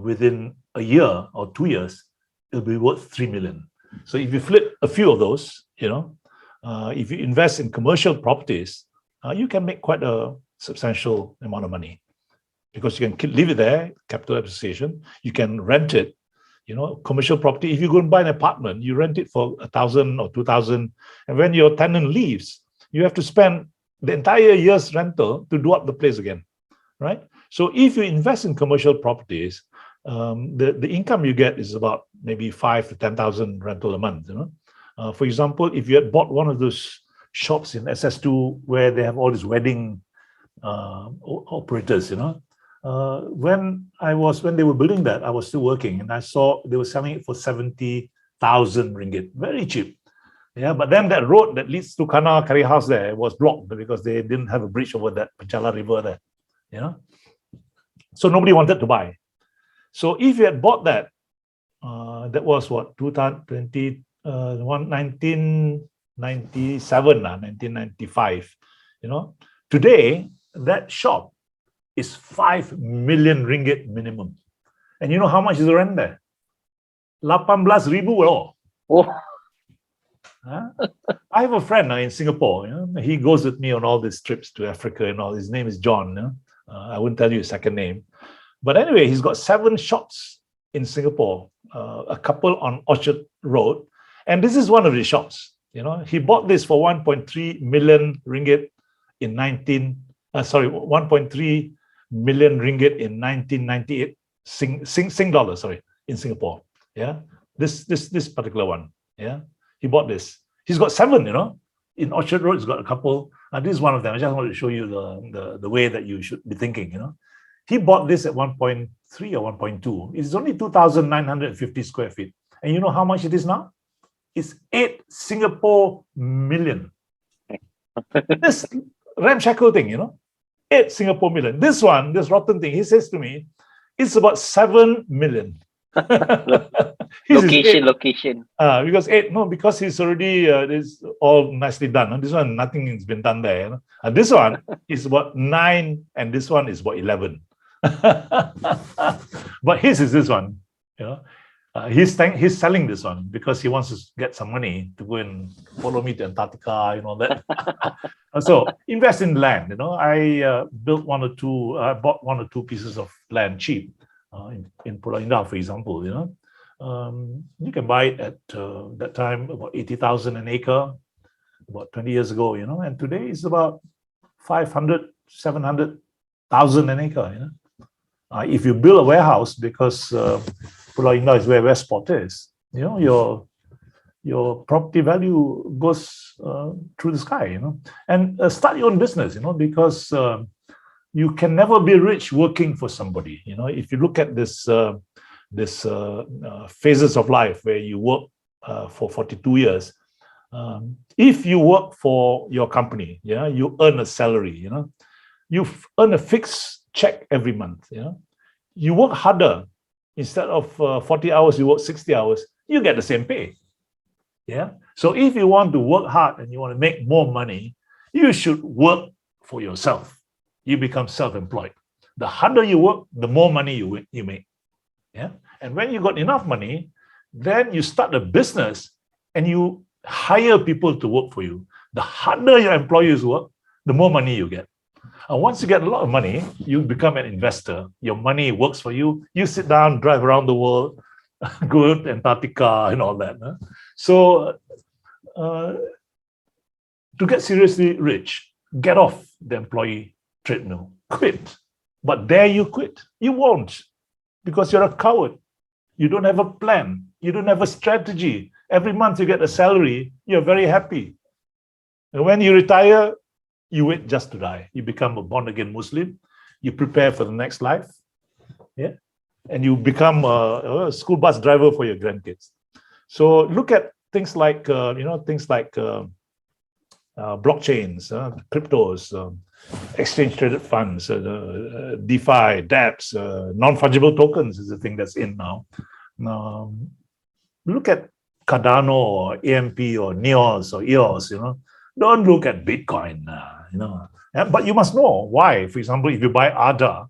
Speaker 2: within a year or 2 years, it'll be worth 3 million. So if you flip a few of those, if you invest in commercial properties, you can make quite a substantial amount of money, because you can leave it there, capital appreciation. You can rent it, commercial property. If you go and buy an apartment, you rent it for 1,000 or 2,000, and when your tenant leaves, you have to spend the entire year's rental to do up the place again, right? So if you invest in commercial properties, the income you get is about maybe 5 to 10,000 rental a month. For example, if you had bought one of those shops in SS2 where they have all these wedding operators, when they were building that, I was still working, and I saw they were selling it for 70,000 ringgit, very cheap. Yeah, but then that road that leads to Kana Curry House there was blocked because they didn't have a bridge over that Pechala River there. So nobody wanted to buy. So if you had bought that, that was what, 1997, 1995. Today that shop is 5 million ringgit minimum, and you know how much is the rent there? 18,000 loh.
Speaker 3: Oh,
Speaker 2: I have a friend in Singapore. He goes with me on all these trips to Africa and all. His name is John. I wouldn't tell you his second name, but anyway, he's got 7 shops in Singapore, a couple on Orchard Road, and this is one of his shops. He bought this for 1.3 million ringgit in 1.3 million ringgit in 1998 Sing dollars, in Singapore. Yeah, this particular one. Yeah, he bought this. He's got 7, in Orchard Road. He's got a couple. This is one of them. I just wanted to show you the way that you should be thinking. He bought this at 1.3 or 1.2. It's only 2,950 square feet. And you know how much it is now? It's 8 Singapore million. This ramshackle thing, 8 Singapore million. This one, this rotten thing, he says to me, it's about 7 million.
Speaker 3: location.
Speaker 2: Because he's already, it's all nicely done. This one, nothing has been done there. And this one is about 9, and this one is about 11. But his is this one. He's selling this one because he wants to get some money to go and follow me to Antarctica and all that. So invest in land. I bought 1 or 2 pieces of land cheap in Pulau Indah, for example. You can buy it at that time about 80,000 an acre, about 20 years ago. And today it's about 500, 700,000 an acre. If you build a warehouse, because Pulau Indah is where Westport is, your property value goes through the sky. And start your own business, because you can never be rich working for somebody. If you look at this phases of life where you work for 42 years, if you work for your company, you earn a salary. You earn a fixed check every month. You work harder. Instead of 40 hours, you work 60 hours, you get the same pay. Yeah. So if you want to work hard and you want to make more money, you should work for yourself. You become self-employed. The harder you work, the more money you make. Yeah. And when you got enough money, then you start a business and you hire people to work for you. The harder your employees work, the more money you get. And once you get a lot of money, you become an investor. Your money works for you. You sit down, drive around the world, go to Antarctica and all that. So to get seriously rich, get off the employee treadmill. Quit. But dare you quit? You won't, because you're a coward. You don't have a plan. You don't have a strategy. Every month you get a salary, you're very happy. And when you retire, you wait just to die. You become a born-again Muslim. You prepare for the next life. Yeah. And you become a school bus driver for your grandkids. So look at things like, blockchains, cryptos, exchange-traded funds, DeFi, dApps, non-fungible tokens is the thing that's in now. Look at Cardano or AMP or NEOS or EOS, Don't look at Bitcoin, But you must know why. For example, if you buy ADA,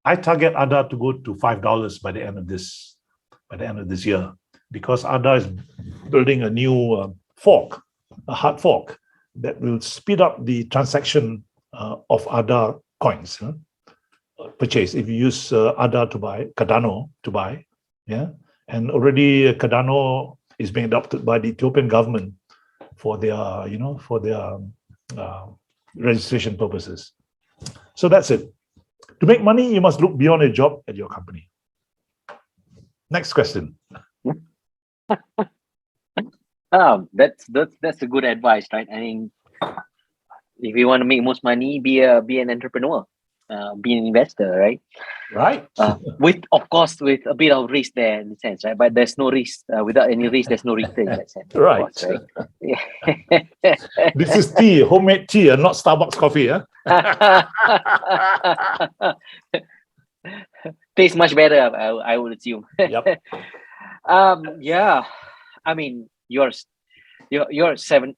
Speaker 2: I target ADA to go to $5 by the end of this year, because ADA is building a new fork, a hard fork that will speed up the transaction of ADA coins. Purchase if you use ADA to buy, Cardano to buy, and already Cardano is being adopted by the Ethiopian government for their registration purposes. So that's it. To make money, you must look beyond a job at your company. Next question.
Speaker 3: That's a good advice, right? I mean, if you want to make most money, be an entrepreneur, be an investor, right?
Speaker 2: Right.
Speaker 3: With a bit of risk there in a sense, right? But there's no risk without any risk. There's no return in that sense.
Speaker 2: Right.
Speaker 3: Course, right? Yeah.
Speaker 2: This is tea, homemade tea, and not Starbucks coffee.
Speaker 3: Tastes much better, I would assume.
Speaker 2: Yep.
Speaker 3: Yeah. I mean, you're 77,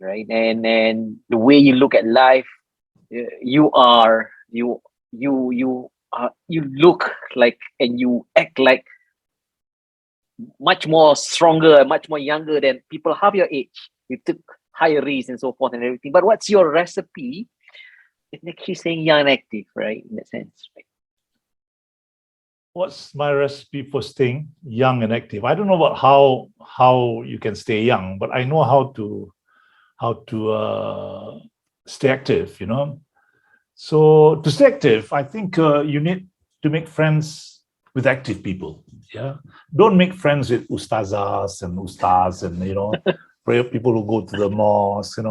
Speaker 3: right? And the way you look at life, you look like and you act like much more stronger, much more younger than people half your age. You took higher risks and so forth and everything. But what's your recipe? It's actually saying young and active, right? In that sense, right?
Speaker 2: What's my recipe for staying young and active? I don't know about how you can stay young, but I know how to stay active. So to stay active, I think you need to make friends with active people. Yeah, don't make friends with ustazas and ustas and people who go to the mosque,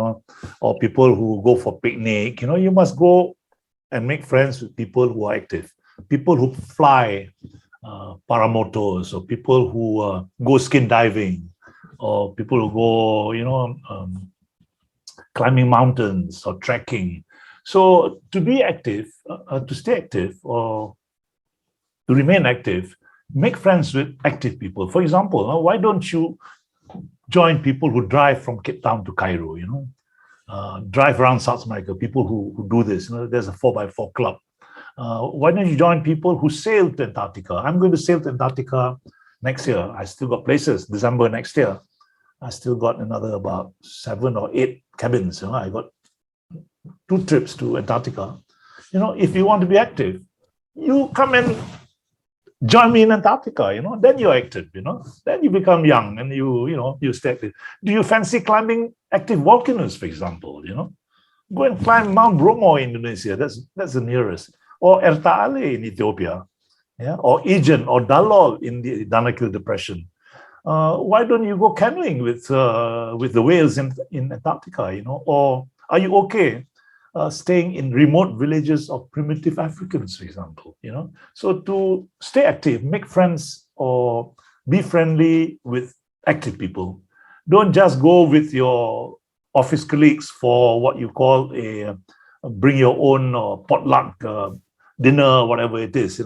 Speaker 2: or people who go for picnic. You must go and make friends with people who are active. People who fly paramotors, or people who go skin diving, or people who go, climbing mountains or trekking. So to be active, to stay active, or to remain active, make friends with active people. For example, why don't you join people who drive from Cape Town to Cairo? Drive around South America. People who do this. There's a 4x4 club. Why don't you join people who sail to Antarctica? I'm going to sail to Antarctica next year. I still got places. December next year, I still got another about 7 or 8 cabins. I got 2 trips to Antarctica. If you want to be active, you come and join me in Antarctica. Then you're active. Then you become young and you stay active. Do you fancy climbing active volcanoes, for example? Go and climb Mount Bromo in Indonesia. That's the nearest. Or Erta Ale in Ethiopia, or Ijen or Dalol in the Danakil Depression. Why don't you go canoeing with the whales in Antarctica? Or are you okay staying in remote villages of primitive Africans, for example? So to stay active, make friends or be friendly with active people. Don't just go with your office colleagues for what you call a bring your own potluck dinner, whatever it is.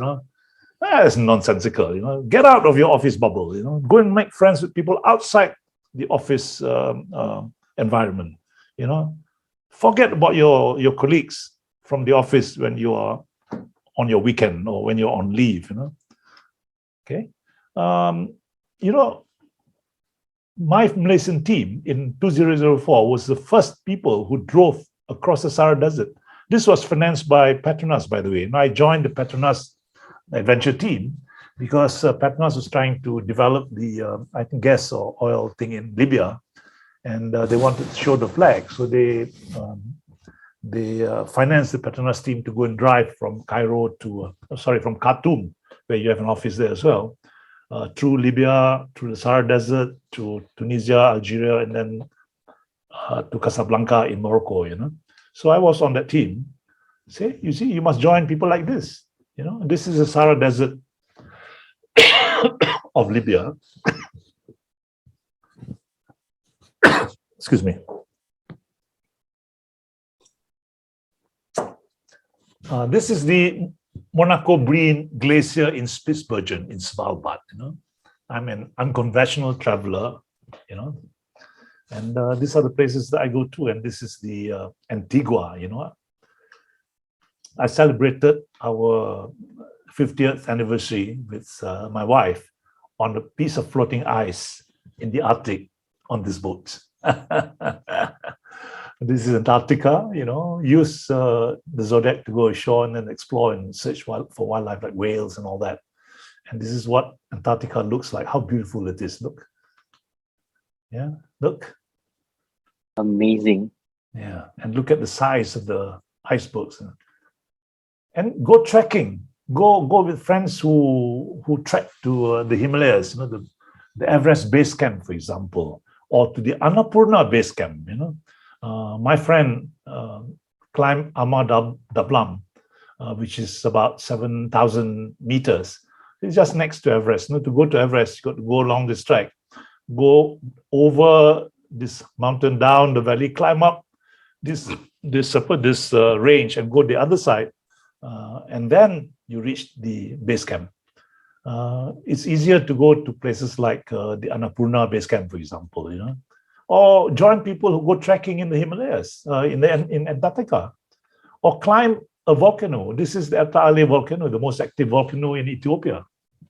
Speaker 2: That's nonsensical. Get out of your office bubble. Go and make friends with people outside the office environment. Forget about your colleagues from the office when you are on your weekend or when you're on leave. Okay. My Malaysian team in 2004 was the first people who drove across the Sahara Desert. This was financed by Petronas, by the way. And I joined the Petronas adventure team because Petronas was trying to develop the, I think, gas or oil thing in Libya, and they wanted to show the flag. So they financed the Petronas team to go and drive from from Khartoum, where you have an office there as well, through Libya, through the Sahara Desert, to Tunisia, Algeria, and then to Casablanca in Morocco. So I was on that team. You must join people like this. This is the Sahara Desert of Libya. Excuse me. This is the Monaco Breen Glacier in Spitsbergen in Svalbard. I'm an unconventional traveler. And these are the places that I go to. And this is the Antigua, I celebrated our 50th anniversary with my wife on a piece of floating ice in the Arctic on this boat. This is Antarctica, use the Zodiac to go ashore and then explore and search for wildlife like whales and all that. And this is what Antarctica looks like. How beautiful it is. Look. Yeah, look.
Speaker 3: Amazing.
Speaker 2: Yeah, and look at the size of the icebergs. And go trekking. Go with friends who trek to the Himalayas, the Everest base camp, for example, or to the Annapurna base camp. My friend climbed Amar Dablam, which is about 7,000 meters. It's just next to Everest. To go to Everest, you got to go along this track, go over this mountain, down the valley, climb up this range, and go the other side, and then you reach the base camp. It's easier to go to places like the Annapurna base camp, for example, or join people who go trekking in the Himalayas, in Antarctica, or climb a volcano. This is the Petaling volcano, the most active volcano in Ethiopia.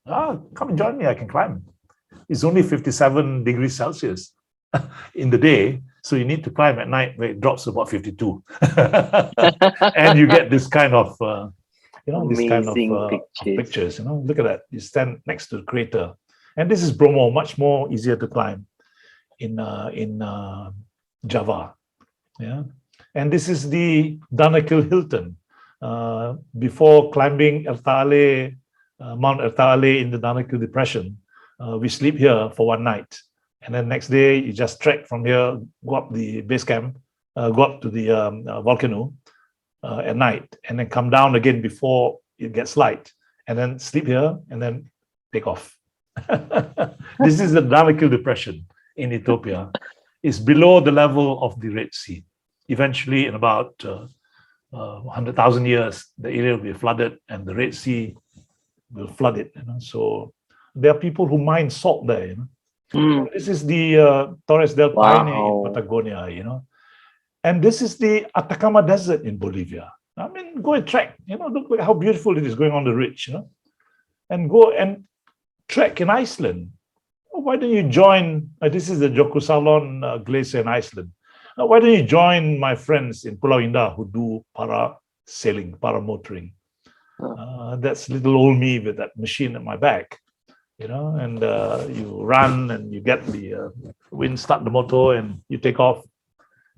Speaker 2: Come and join me, I can climb. It's only 57 degrees Celsius in the day, so you need to climb at night where it drops to about 52. And you get this kind of pictures. Look at that. You stand next to the crater, and this is Bromo, much more easier to climb in Java. Yeah, and this is the Danakil Hilton. Before climbing Mount Ertaale in the Danakil Depression, we sleep here for one night, and then next day you just trek from here, go up the base camp, go up to the volcano at night, and then come down again before it gets light, and then sleep here, and then take off. This is the Danakil Depression in Ethiopia. It's below the level of the Red Sea. Eventually, in about 100,000 years, the area will be flooded, and the Red Sea will flood it. So there are people who mine salt there. This is the Torres del Paine in Patagonia. And this is the Atacama Desert in Bolivia. I mean, go and trek. Look how beautiful it is going on the ridge. And go and trek in Iceland. Why don't you join? This is the Jökulsárlón Glacier in Iceland. Why don't you join my friends in Pulau Indah who do parasailing, paramotoring? That's little old me with that machine at my back, and you run and you get the wind, start the motor, and you take off.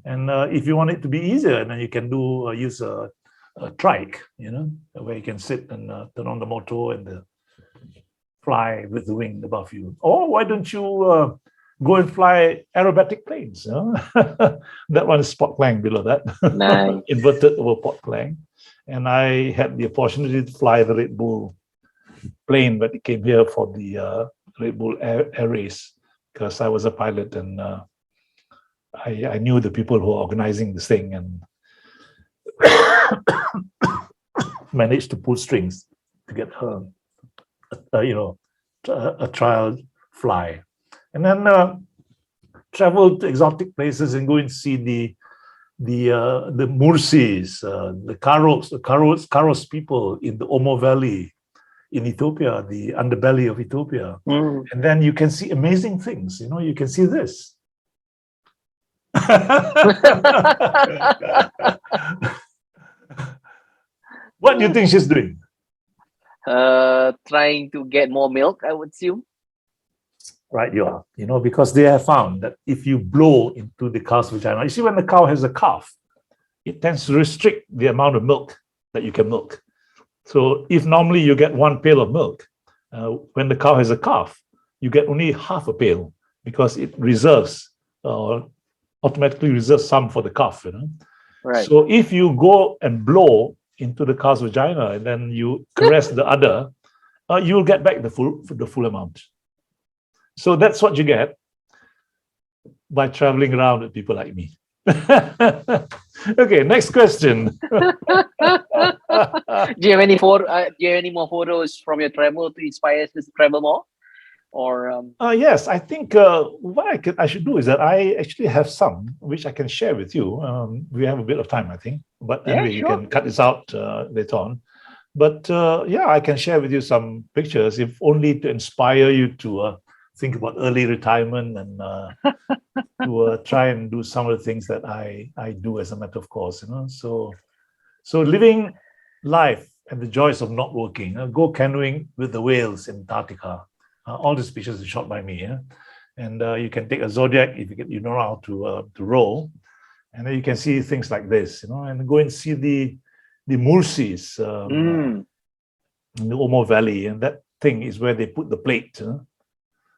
Speaker 2: And if you want it to be easier, then you can use a trike, where you can sit and turn on the motor and fly with the wing above you. Or why don't you go and fly aerobatic planes? That one is Spot Clang below that.
Speaker 3: Nice.
Speaker 2: Inverted over Port Clang. And I had the opportunity to fly the Red Bull plane, but it came here for the Red Bull air race because I was a pilot, and I knew the people who were organizing this thing, and managed to pull strings to get her, a trial fly, and then travel to exotic places and go and see the Mursis, the Karos people in the Omo Valley in Ethiopia, the underbelly of Ethiopia. And then you can see amazing things. You can see this. What do you think she's doing?
Speaker 3: Trying to get more milk, I would assume.
Speaker 2: Right, you are. Because they have found that if you blow into the cow's vagina, you see when the cow has a calf, it tends to restrict the amount of milk that you can milk. So if normally you get 1 pail of milk, when the cow has a calf, you get only half a pail because it automatically reserves some for the calf.
Speaker 3: Right.
Speaker 2: So if you go and blow into the cow's vagina and then you caress the udder, you'll get back the full amount. So that's what you get by traveling around with people like me. Okay, next question.
Speaker 3: Do you have any more photos from your travel to inspire us to travel more? or
Speaker 2: Yes, I think what I should do is that I actually have some which I can share with you. We have a bit of time, I think, but
Speaker 3: Yeah,
Speaker 2: anyway, you
Speaker 3: sure.
Speaker 2: can cut this out later on. But yeah, I can share with you some pictures, if only to inspire you to think about early retirement and to try and do some of the things that I do as a matter of course. So living life and the joys of not working. Go canoeing with the whales in Antarctica. All these pictures are shot by me. Yeah? And you can take a Zodiac if you know how to roll, and then you can see things like this, and go and see the Mursis in the Omo Valley, and that thing is where they put the plate.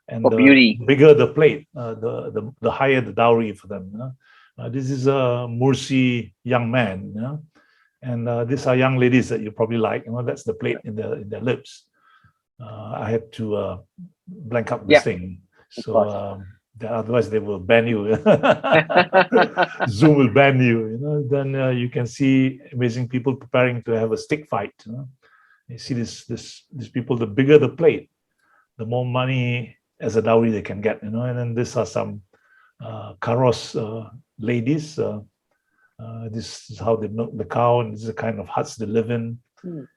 Speaker 2: And
Speaker 3: For
Speaker 2: the
Speaker 3: beauty.
Speaker 2: bigger the plate, the higher the dowry for them. This is a Mursi young man, and these are young ladies that you probably like. That's the plate in their lips. I had to blank up this thing, so otherwise they will ban you. Zoom will ban you. Then you can see amazing people preparing to have a stick fight. You see these people. The bigger the plate, the more money as a dowry they can get. And then these are some Karos ladies. This is how they milk the cow, and this is the kind of huts they live in.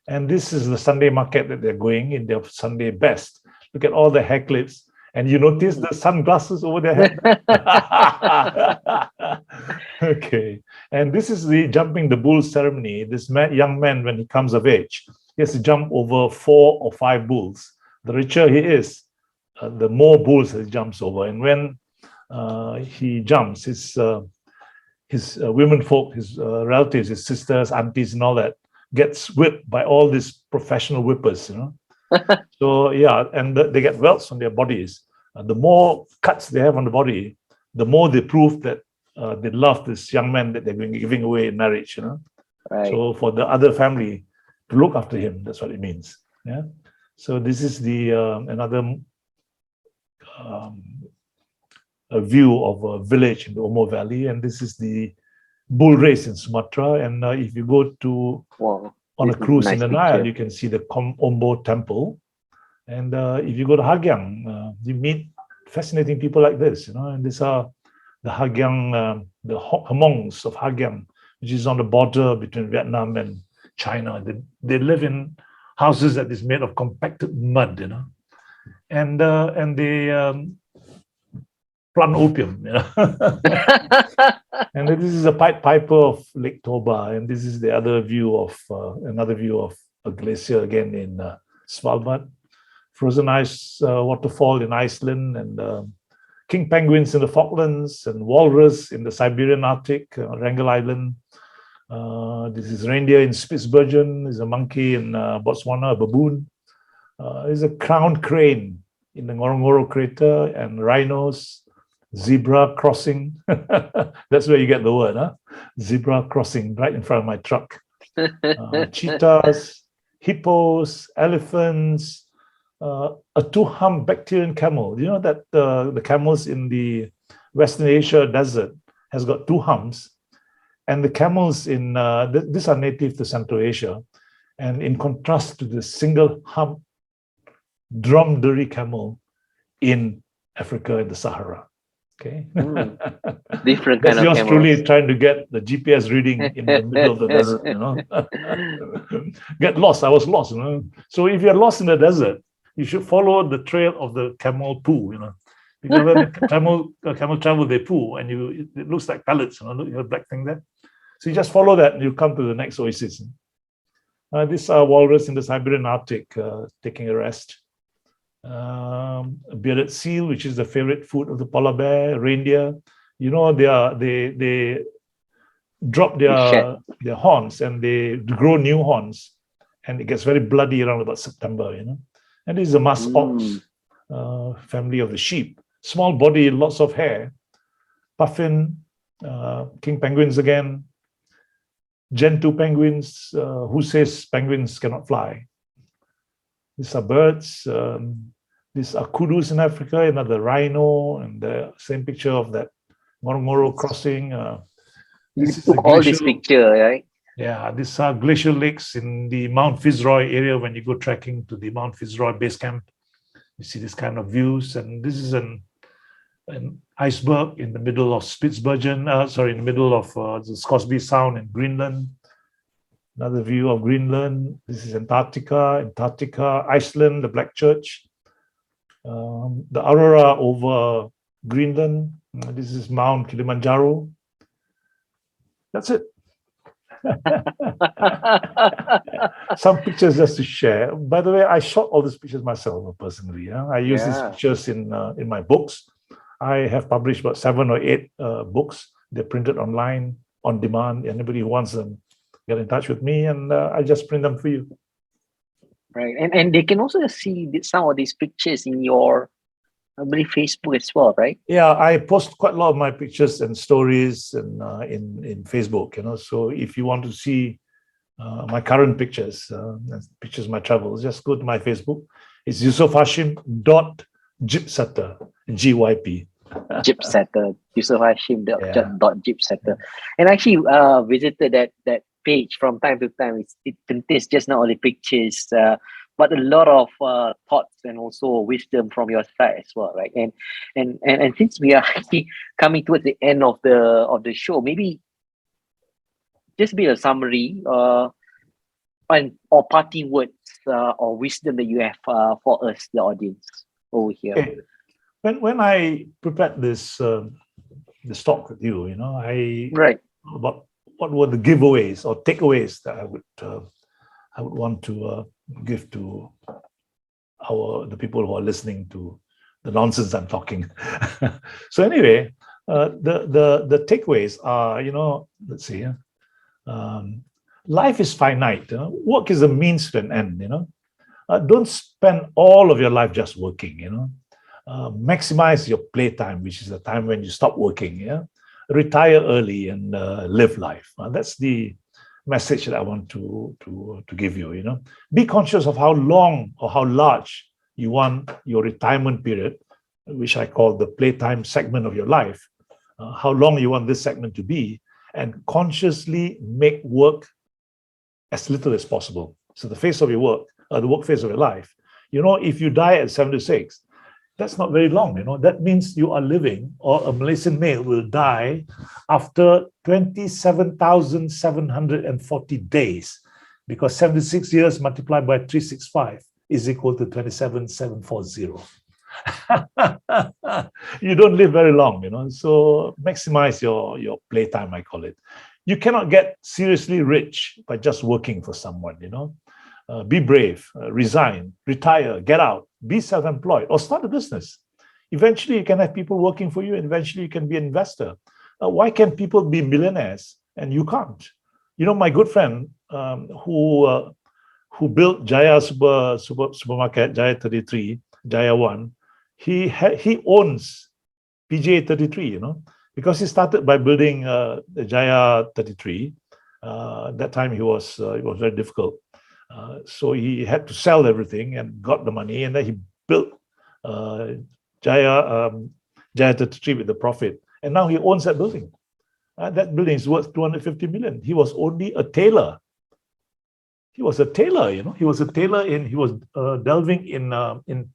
Speaker 2: And this is the Sunday market that they're going in their Sunday best. Look at all the hair clips, and you notice the sunglasses over their head. Okay, and this is the jumping the bull ceremony. This young man, when he comes of age, he has to jump over 4 or 5 bulls. The richer he is, the more bulls he jumps over. And when he jumps, his women folk, his relatives, his sisters, aunties, and all that, gets whipped by all these professional whippers. So yeah, and they get welts on their bodies. The more cuts they have on the body, the more they prove that they love this young man that they're giving away in marriage.
Speaker 3: Right.
Speaker 2: So for the other family to look after him, that's what it means. Yeah. So this is the another a view of a village in the Omo Valley, and this is the bull race in Sumatra. And if you go to on a cruise in the Nile, you can see the Ombo temple. And if you go to Hagyang, you meet fascinating people like this, and these are the Hagyang, the Hmongs of Hagyang, which is on the border between Vietnam and China. They live in houses that is made of compacted mud, and they plant opium, And this is a Pied Piper of Lake Toba, and this is the other view of another view of a glacier again in Svalbard, frozen ice waterfall in Iceland, and king penguins in the Falklands, and walrus in the Siberian Arctic, Wrangel Island. This is reindeer in Spitsbergen. There's a monkey in Botswana, a baboon. There's a crowned crane in the Ngorongoro crater, and rhinos. Zebra crossing. That's where you get the word, Zebra crossing right in front of my truck. Cheetahs, hippos, elephants, a 2-hump Bactrian camel. You know that the camels in the Western Asia desert has got 2 humps, and the camels in these are native to Central Asia, and in contrast to the single hump dromedary camel in Africa and the Sahara. Okay.
Speaker 3: Different
Speaker 2: That's
Speaker 3: kind of
Speaker 2: yours
Speaker 3: camels.
Speaker 2: truly trying to get the GPS reading in the middle of the desert, Get lost. I was lost, So if you're lost in the desert, you should follow the trail of the camel poo, Because when the camel travel, they poo, and it looks like pellets, Look at the black thing there. So you just follow that and you come to the next oasis. These are walrus in the Siberian Arctic taking a rest. A bearded seal, which is the favorite food of the polar bear, reindeer. They drop their horns and they grow new horns, and it gets very bloody around about September. And this is a musk ox, family of the sheep. Small body, lots of hair. Puffin, king penguins again. Gentoo penguins. Who says penguins cannot fly? These are birds. These are kudus in Africa, another rhino, and the same picture of that Ngorongoro crossing.
Speaker 3: You took all this picture, right?
Speaker 2: Yeah, these are glacial lakes in the Mount Fitzroy area when you go trekking to the Mount Fitzroy base camp. You see this kind of views, and this is an iceberg in the middle of Spitsbergen, in the middle of the Scoresby Sound in Greenland. Another view of Greenland. This is Antarctica, Iceland, the Black Church. The aurora over Greenland. This is Mount Kilimanjaro. That's it. Some pictures just to share. By the way, I shot all these pictures myself personally. Yeah? I use these pictures in my books. I have published about 7 or 8 books. They're printed online, on demand. Anybody who wants them, get in touch with me, and I just print them for you.
Speaker 3: Right, and they can also see some of these pictures in your, I believe, Facebook as well, right?
Speaker 2: Yeah, I post quite a lot of my pictures and stories and in Facebook. So if you want to see my current pictures, pictures of my travels, just go to my Facebook. It's Yusuf Hashim .gypsetter, GYP.
Speaker 3: Gypsetter, Yusuf Hashim .gypsetter. And actually visited that page from time to time. It contains just not only pictures, but a lot of thoughts and also wisdom from your side as well, right? And since we are actually coming towards the end of the show, maybe just be a summary or parting words or wisdom that you have for us, the audience over here.
Speaker 2: Okay. When I prepared this talk with you, about what were the giveaways or takeaways that I would want to give to the people who are listening to the nonsense I'm talking. So anyway, the takeaways are, let's see, life is finite. Work is a means to an end. Don't spend all of your life just working. Maximize your playtime, which is the time when you stop working. Retire early and live life. That's the message that I want to give you. Be conscious of how long or how large you want your retirement period, which I call the playtime segment of your life. How long you want this segment to be, and consciously make work as little as possible. So the phase of your work, the work phase of your life. If you die at 76. That's not very long, That means you are living, or a Malaysian male will die after 27,740 days, because 76 years multiplied by 365 is equal to 27,740. You don't live very long, So maximize your playtime, I call it. You cannot get seriously rich by just working for someone, Be brave, resign, retire, get out, be self-employed, or start a business. Eventually, you can have people working for you, and eventually you can be an investor. Why can people be millionaires and you can't? My good friend who built Jaya supermarket, Jaya 33, Jaya 1, he owns PJ 33, because he started by building Jaya 33. That time it was very difficult. So he had to sell everything and got the money, and then he built Jaya 33 with the profit. And now he owns that building. That building is worth 250 million. He was only a tailor. He was a tailor, He was a tailor he was delving in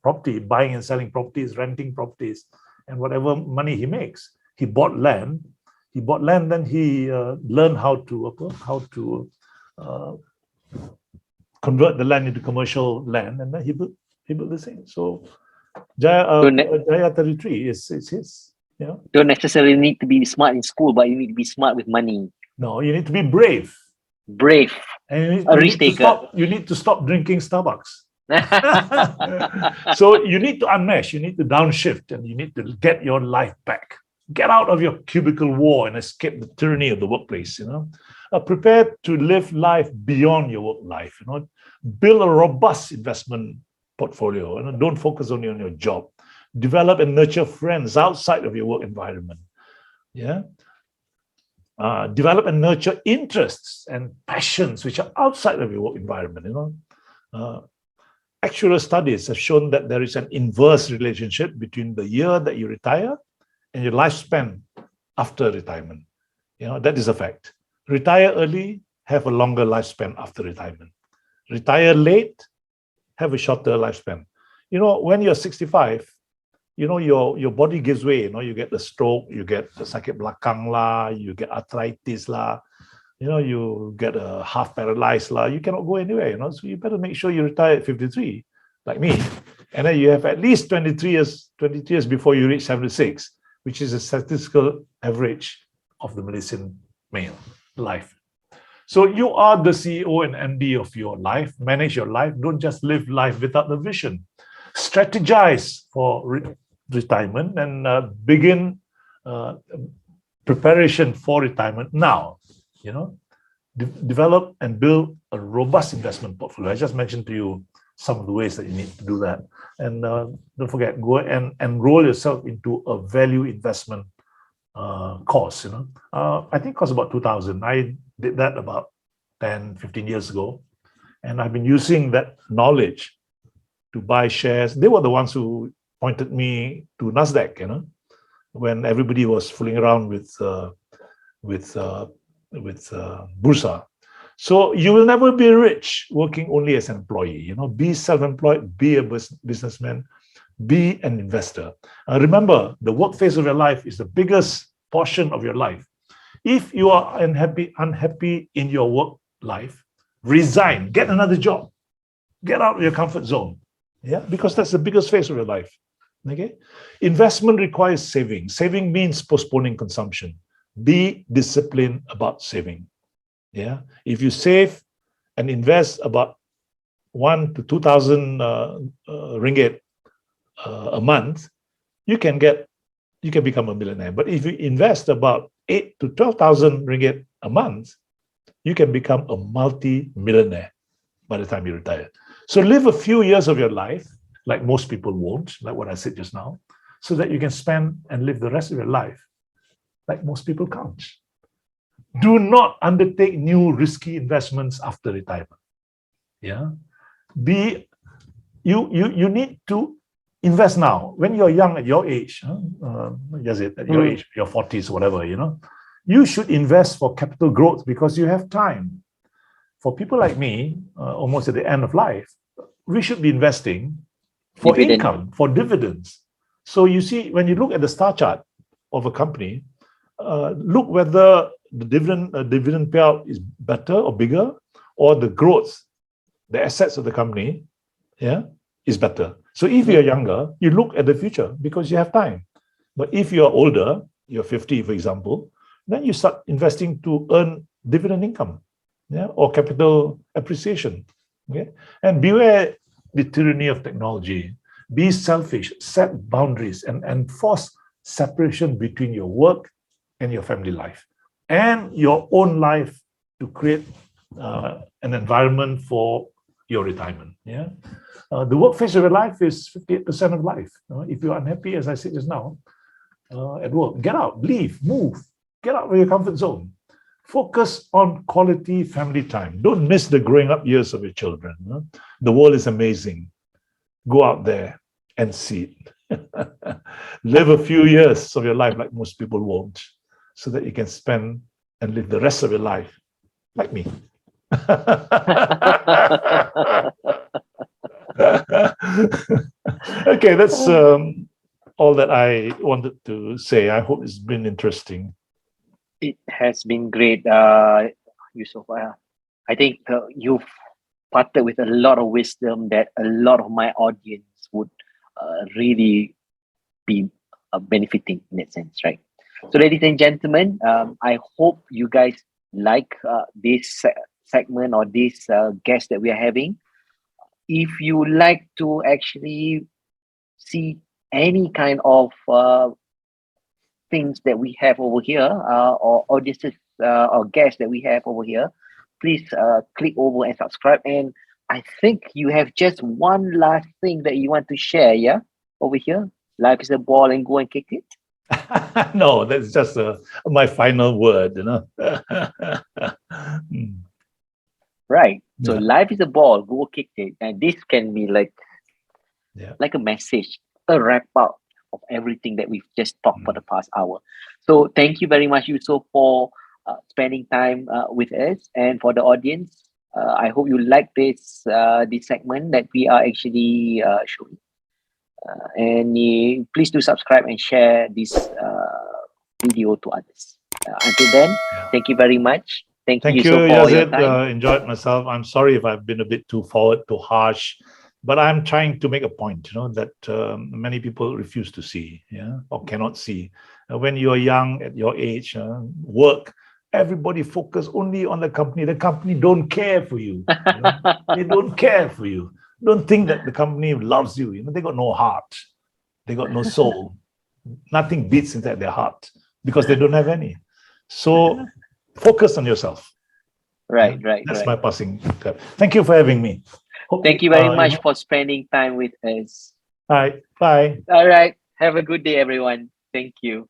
Speaker 2: property, buying and selling properties, renting properties, and whatever money he makes. He bought land. Then he learned how to convert the land into commercial land, and then he built this thing. So Jaya 33 is his.
Speaker 3: Don't necessarily need to be smart in school, but you need to be smart with money.
Speaker 2: No, you need to be brave.
Speaker 3: Brave.
Speaker 2: And
Speaker 3: a risk taker.
Speaker 2: You need to stop drinking Starbucks. So you need to unmesh, you need to downshift, and you need to get your life back. Get out of your cubicle war and escape the tyranny of the workplace. Prepare to live life beyond your work life. Build a robust investment portfolio. Don't focus only on your job. Develop and nurture friends outside of your work environment. Develop and nurture interests and passions which are outside of your work environment. Actual studies have shown that there is an inverse relationship between the year that you retire and your lifespan after retirement. That is a fact. Retire early, have a longer lifespan after retirement. Retire late, have a shorter lifespan. when you're 65, your body gives way. You get the stroke, you get the sakit belakang lah, you get arthritis lah, you get a half paralyzed lah. You cannot go anywhere. So you better make sure you retire at 53, like me, and then you have at least 23 years before you reach 76, which is a statistical average of the Malaysian male life. So you are the CEO and MD of your life. Manage your life. Don't just live life without the vision. Strategize for retirement and begin preparation for retirement now. Develop and build a robust investment portfolio. I just mentioned to you some of the ways that you need to do that. And don't forget, go and enroll yourself into a value investment course. I think it costs about 2,000. I did that about 10, 15 years ago. And I've been using that knowledge to buy shares. They were the ones who pointed me to Nasdaq, when everybody was fooling around with Bursa. So you will never be rich working only as an employee. Be self-employed, be a businessman, be an investor. Remember, the work phase of your life is the biggest portion of your life. If you are unhappy in your work life, resign, get another job, get out of your comfort zone. Yeah, because that's the biggest phase of your life. Okay, investment requires saving. Saving means postponing consumption. Be disciplined about saving. Yeah, if you save and invest about 1,000 to 2,000 ringgit a month, you can become a millionaire. But if you invest about 8,000 to 12,000 ringgit a month, you can become a multi-millionaire by the time you retire. So live a few years of your life, like most people won't, like what I said just now, so that you can spend and live the rest of your life like most people can't. Do not undertake new risky investments after retirement. Yeah, you need to invest now. When you're young, at your age, at your age, your 40s, whatever, you should invest for capital growth because you have time. For people like me, almost at the end of life, we should be investing for income, for dividends. So you see, when you look at the star chart of a company, look whether the dividend payout is better or bigger, or the growth, the assets of the company, is better. So if you're younger, you look at the future because you have time. But if you're older, you're 50, for example, then you start investing to earn dividend income, or capital appreciation. Okay, and beware the tyranny of technology. Be selfish, set boundaries, and enforce separation between your work and your family life and your own life to create an environment for your retirement. The work phase of your life is 58% of life. If you're unhappy, as I said just now, at work, get out, leave, move, get out of your comfort zone. Focus on quality family time. Don't miss the growing up years of your children. The world is amazing. Go out there and see it. Live a few years of your life like most people won't, so that you can spend and live the rest of your life like me. Okay, that's all that I wanted to say. I hope it's been interesting.
Speaker 3: It has been great, Yusuf. I think you've parted with a lot of wisdom that a lot of my audience would really be benefiting in that sense, right? So, ladies and gentlemen, I hope you guys like this segment or this guest that we are having. If you like to actually see any kind of things that we have over here, or audiences or guests that we have over here, please click over and subscribe. And I think you have just one last thing that you want to share, over here. Life is a ball and go and kick it.
Speaker 2: No, that's just my final word,
Speaker 3: Right. So life is a ball, go kick it. And this can be like a message, a wrap up of everything that we've just talked for the past hour. So thank you very much, Yusuf, for spending time with us. And for the audience, I hope you like this segment that we are actually showing. Please do subscribe and share this video to others. Until then, thank you very much. Thank you,
Speaker 2: Thank you,
Speaker 3: Yusuf, for your
Speaker 2: Yazid.
Speaker 3: time.
Speaker 2: Enjoyed myself. I'm sorry if I've been a bit too forward, too harsh, but I'm trying to make a point, that many people refuse to see, or cannot see. When you're young, at your age, work, everybody focus only on the company. The company don't care for you. They don't care for you. Don't think that the company loves you. They got no heart. They got no soul. Nothing beats inside their heart because they don't have any. So focus on yourself.
Speaker 3: Right.
Speaker 2: That's my passing. Thank you for having me.
Speaker 3: Thank you very much for spending time with us.
Speaker 2: All right. Bye.
Speaker 3: All right. Have a good day, everyone. Thank you.